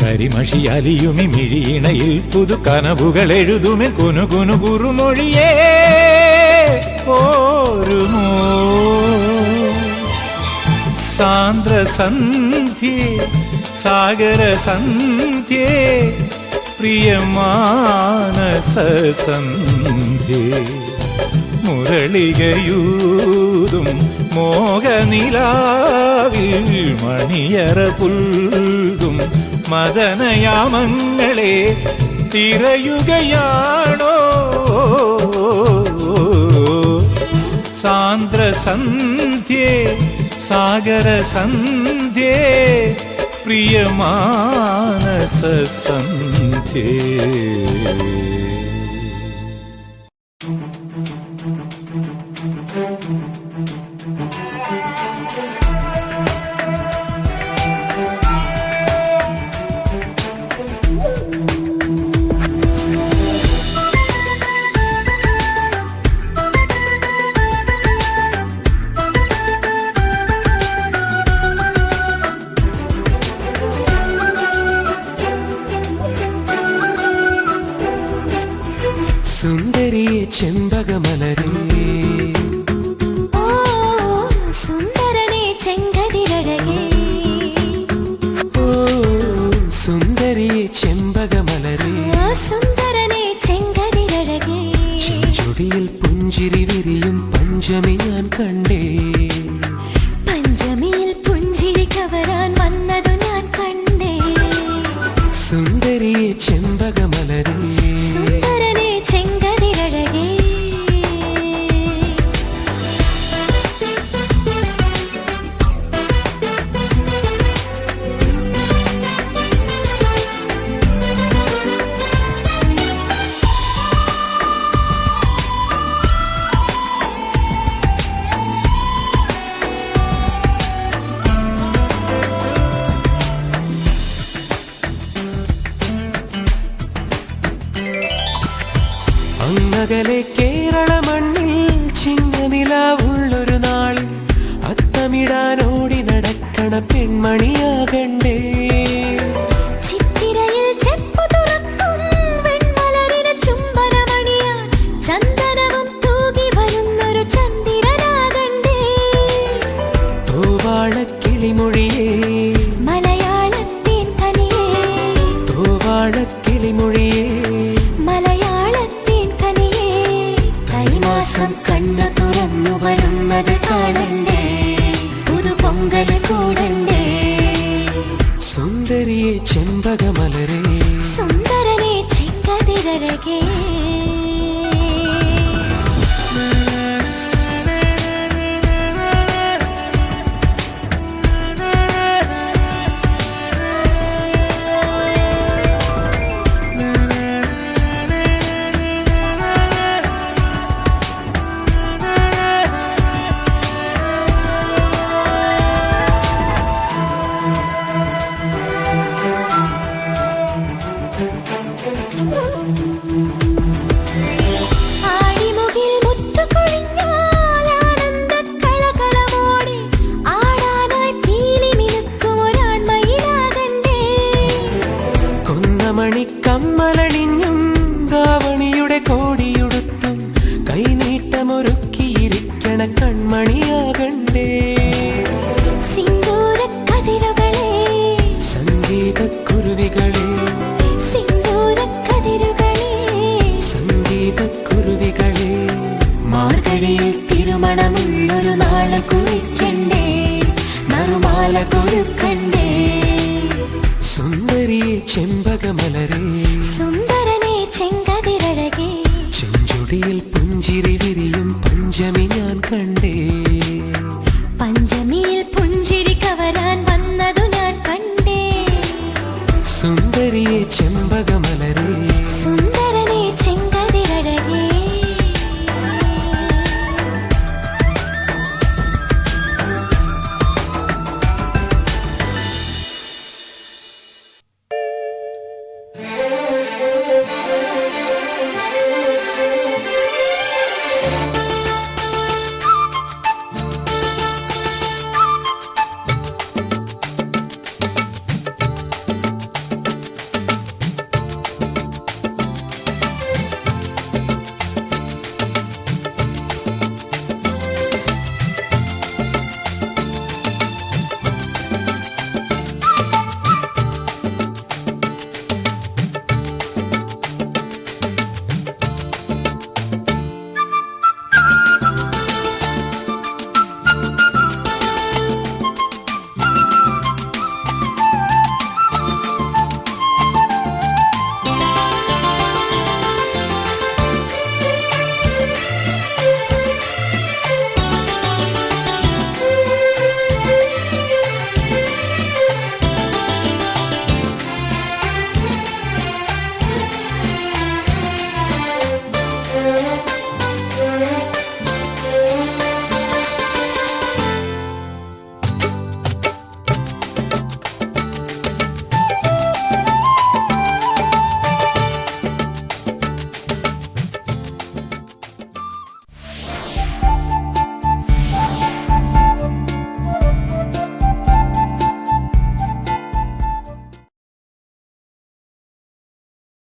കരിമഷി അലിയുമി മിഴിയിണയിൽ പുതു കനവുകൾ എഴുതുമെ കുനുകുനു കുറുമൊഴിയേ ഓരുമോ സാന്ദ്ര സന്ധ്യേ സാഗര സന്ധ്യേ പ്രിയമാനസ സന്ധ്യേ മുരളികയൂതും മോഹനിലാവിൽ മണിയറ പുൽകും മദനയാമങ്ങളെ തിരയുകയാണോ സാന്ദ്ര സന്ധ്യേ സാഗര സന്ധ്യേ പ്രിയമാനസ സന്ധ്യേ സുന്ദരിയെ ചെമ്പകമലരേ ഓ സുന്ദരനേ ചെങ്കതിരഴകേ ഓ സുന്ദരിയെ ചെമ്പകമലരേ സുന്ദരനേ ചെങ്കതിരഴകേ ചെഞ്ചൊടിയിൽ പുഞ്ചിരി വിരിയും പഞ്ചമി ഞാൻ കണ്ടേ പഞ്ചമിയിൽ പുഞ്ചിരി കവരാൻ വന്നതു ഞാൻ കണ്ടേ സുന്ദരിയെ ചെമ്പകമലരേ സുന്ദരനേ ചെങ്കതിരഴകേ അങ്ങകലെ കേരള മണ്ണിൽ ചിങ്ങനിലാവുള്ളൊരു നാളിൽ അത്തമിടാനോടി നടക്കണ പെൺമണിയാകണ്ടേ. ചിത്തിരയിൽ ചെപ്പു തുറക്കും വെൺമലരിന് ചുംബനമണിയാൻ ചന്ദനവും തൂകി വരുന്നൊരു ചന്ദ്രനാകണ്ടേ. തൂവാളക്കിളിമൊഴിയേ മലയാളത്തിൻ കനിയേ, തൂവാളക്കിളിമൊഴിയേ മലയാളത്തിൻ കനിയേ. തൈമാസം കണ്ണു തുറന്നു വരുന്നത് കാണണ്ടേ, പുതുപൊങ്കല് കൂടണ്ടേ. സുന്ദരിയെ ചെമ്പകമലരേ, സുന്ദരനെ ചെങ്കതിരഴകേ. ആടിമുകിൽ മുത്തുകൊഴിഞ്ഞാൽ ആനന്ദക്കളകളമോടെ ആടാനായി പീലി മിനുക്കും ഒരാൺമയിലാകണ്ടേ. കൊന്നമണിക്കമ്മലണിഞ്ഞും ധാവണിയുടെ കോടിയുടുത്തും കൈനീട്ടമൊരുക്കിയിരിക്കണ കൺമണിയാകണ്ടേ. സിന്ദൂരക്കതിരുകളെ, സംഗീതക്കുരുവികളെ, സിന്ദൂരക്കതിരുകളെ, സംഗീതക്കുരുവികളെ. മാർഗഴിയിൽ തിരുമണമുള്ളൊരു നാള് കുറിക്കണ്ടേ, നറുമാല കൊരുക്കണ്ടേ. സുന്ദരിയെ ചെമ്പകമലരേ, സുന്ദരനെ ചെങ്കതിരഴകേ.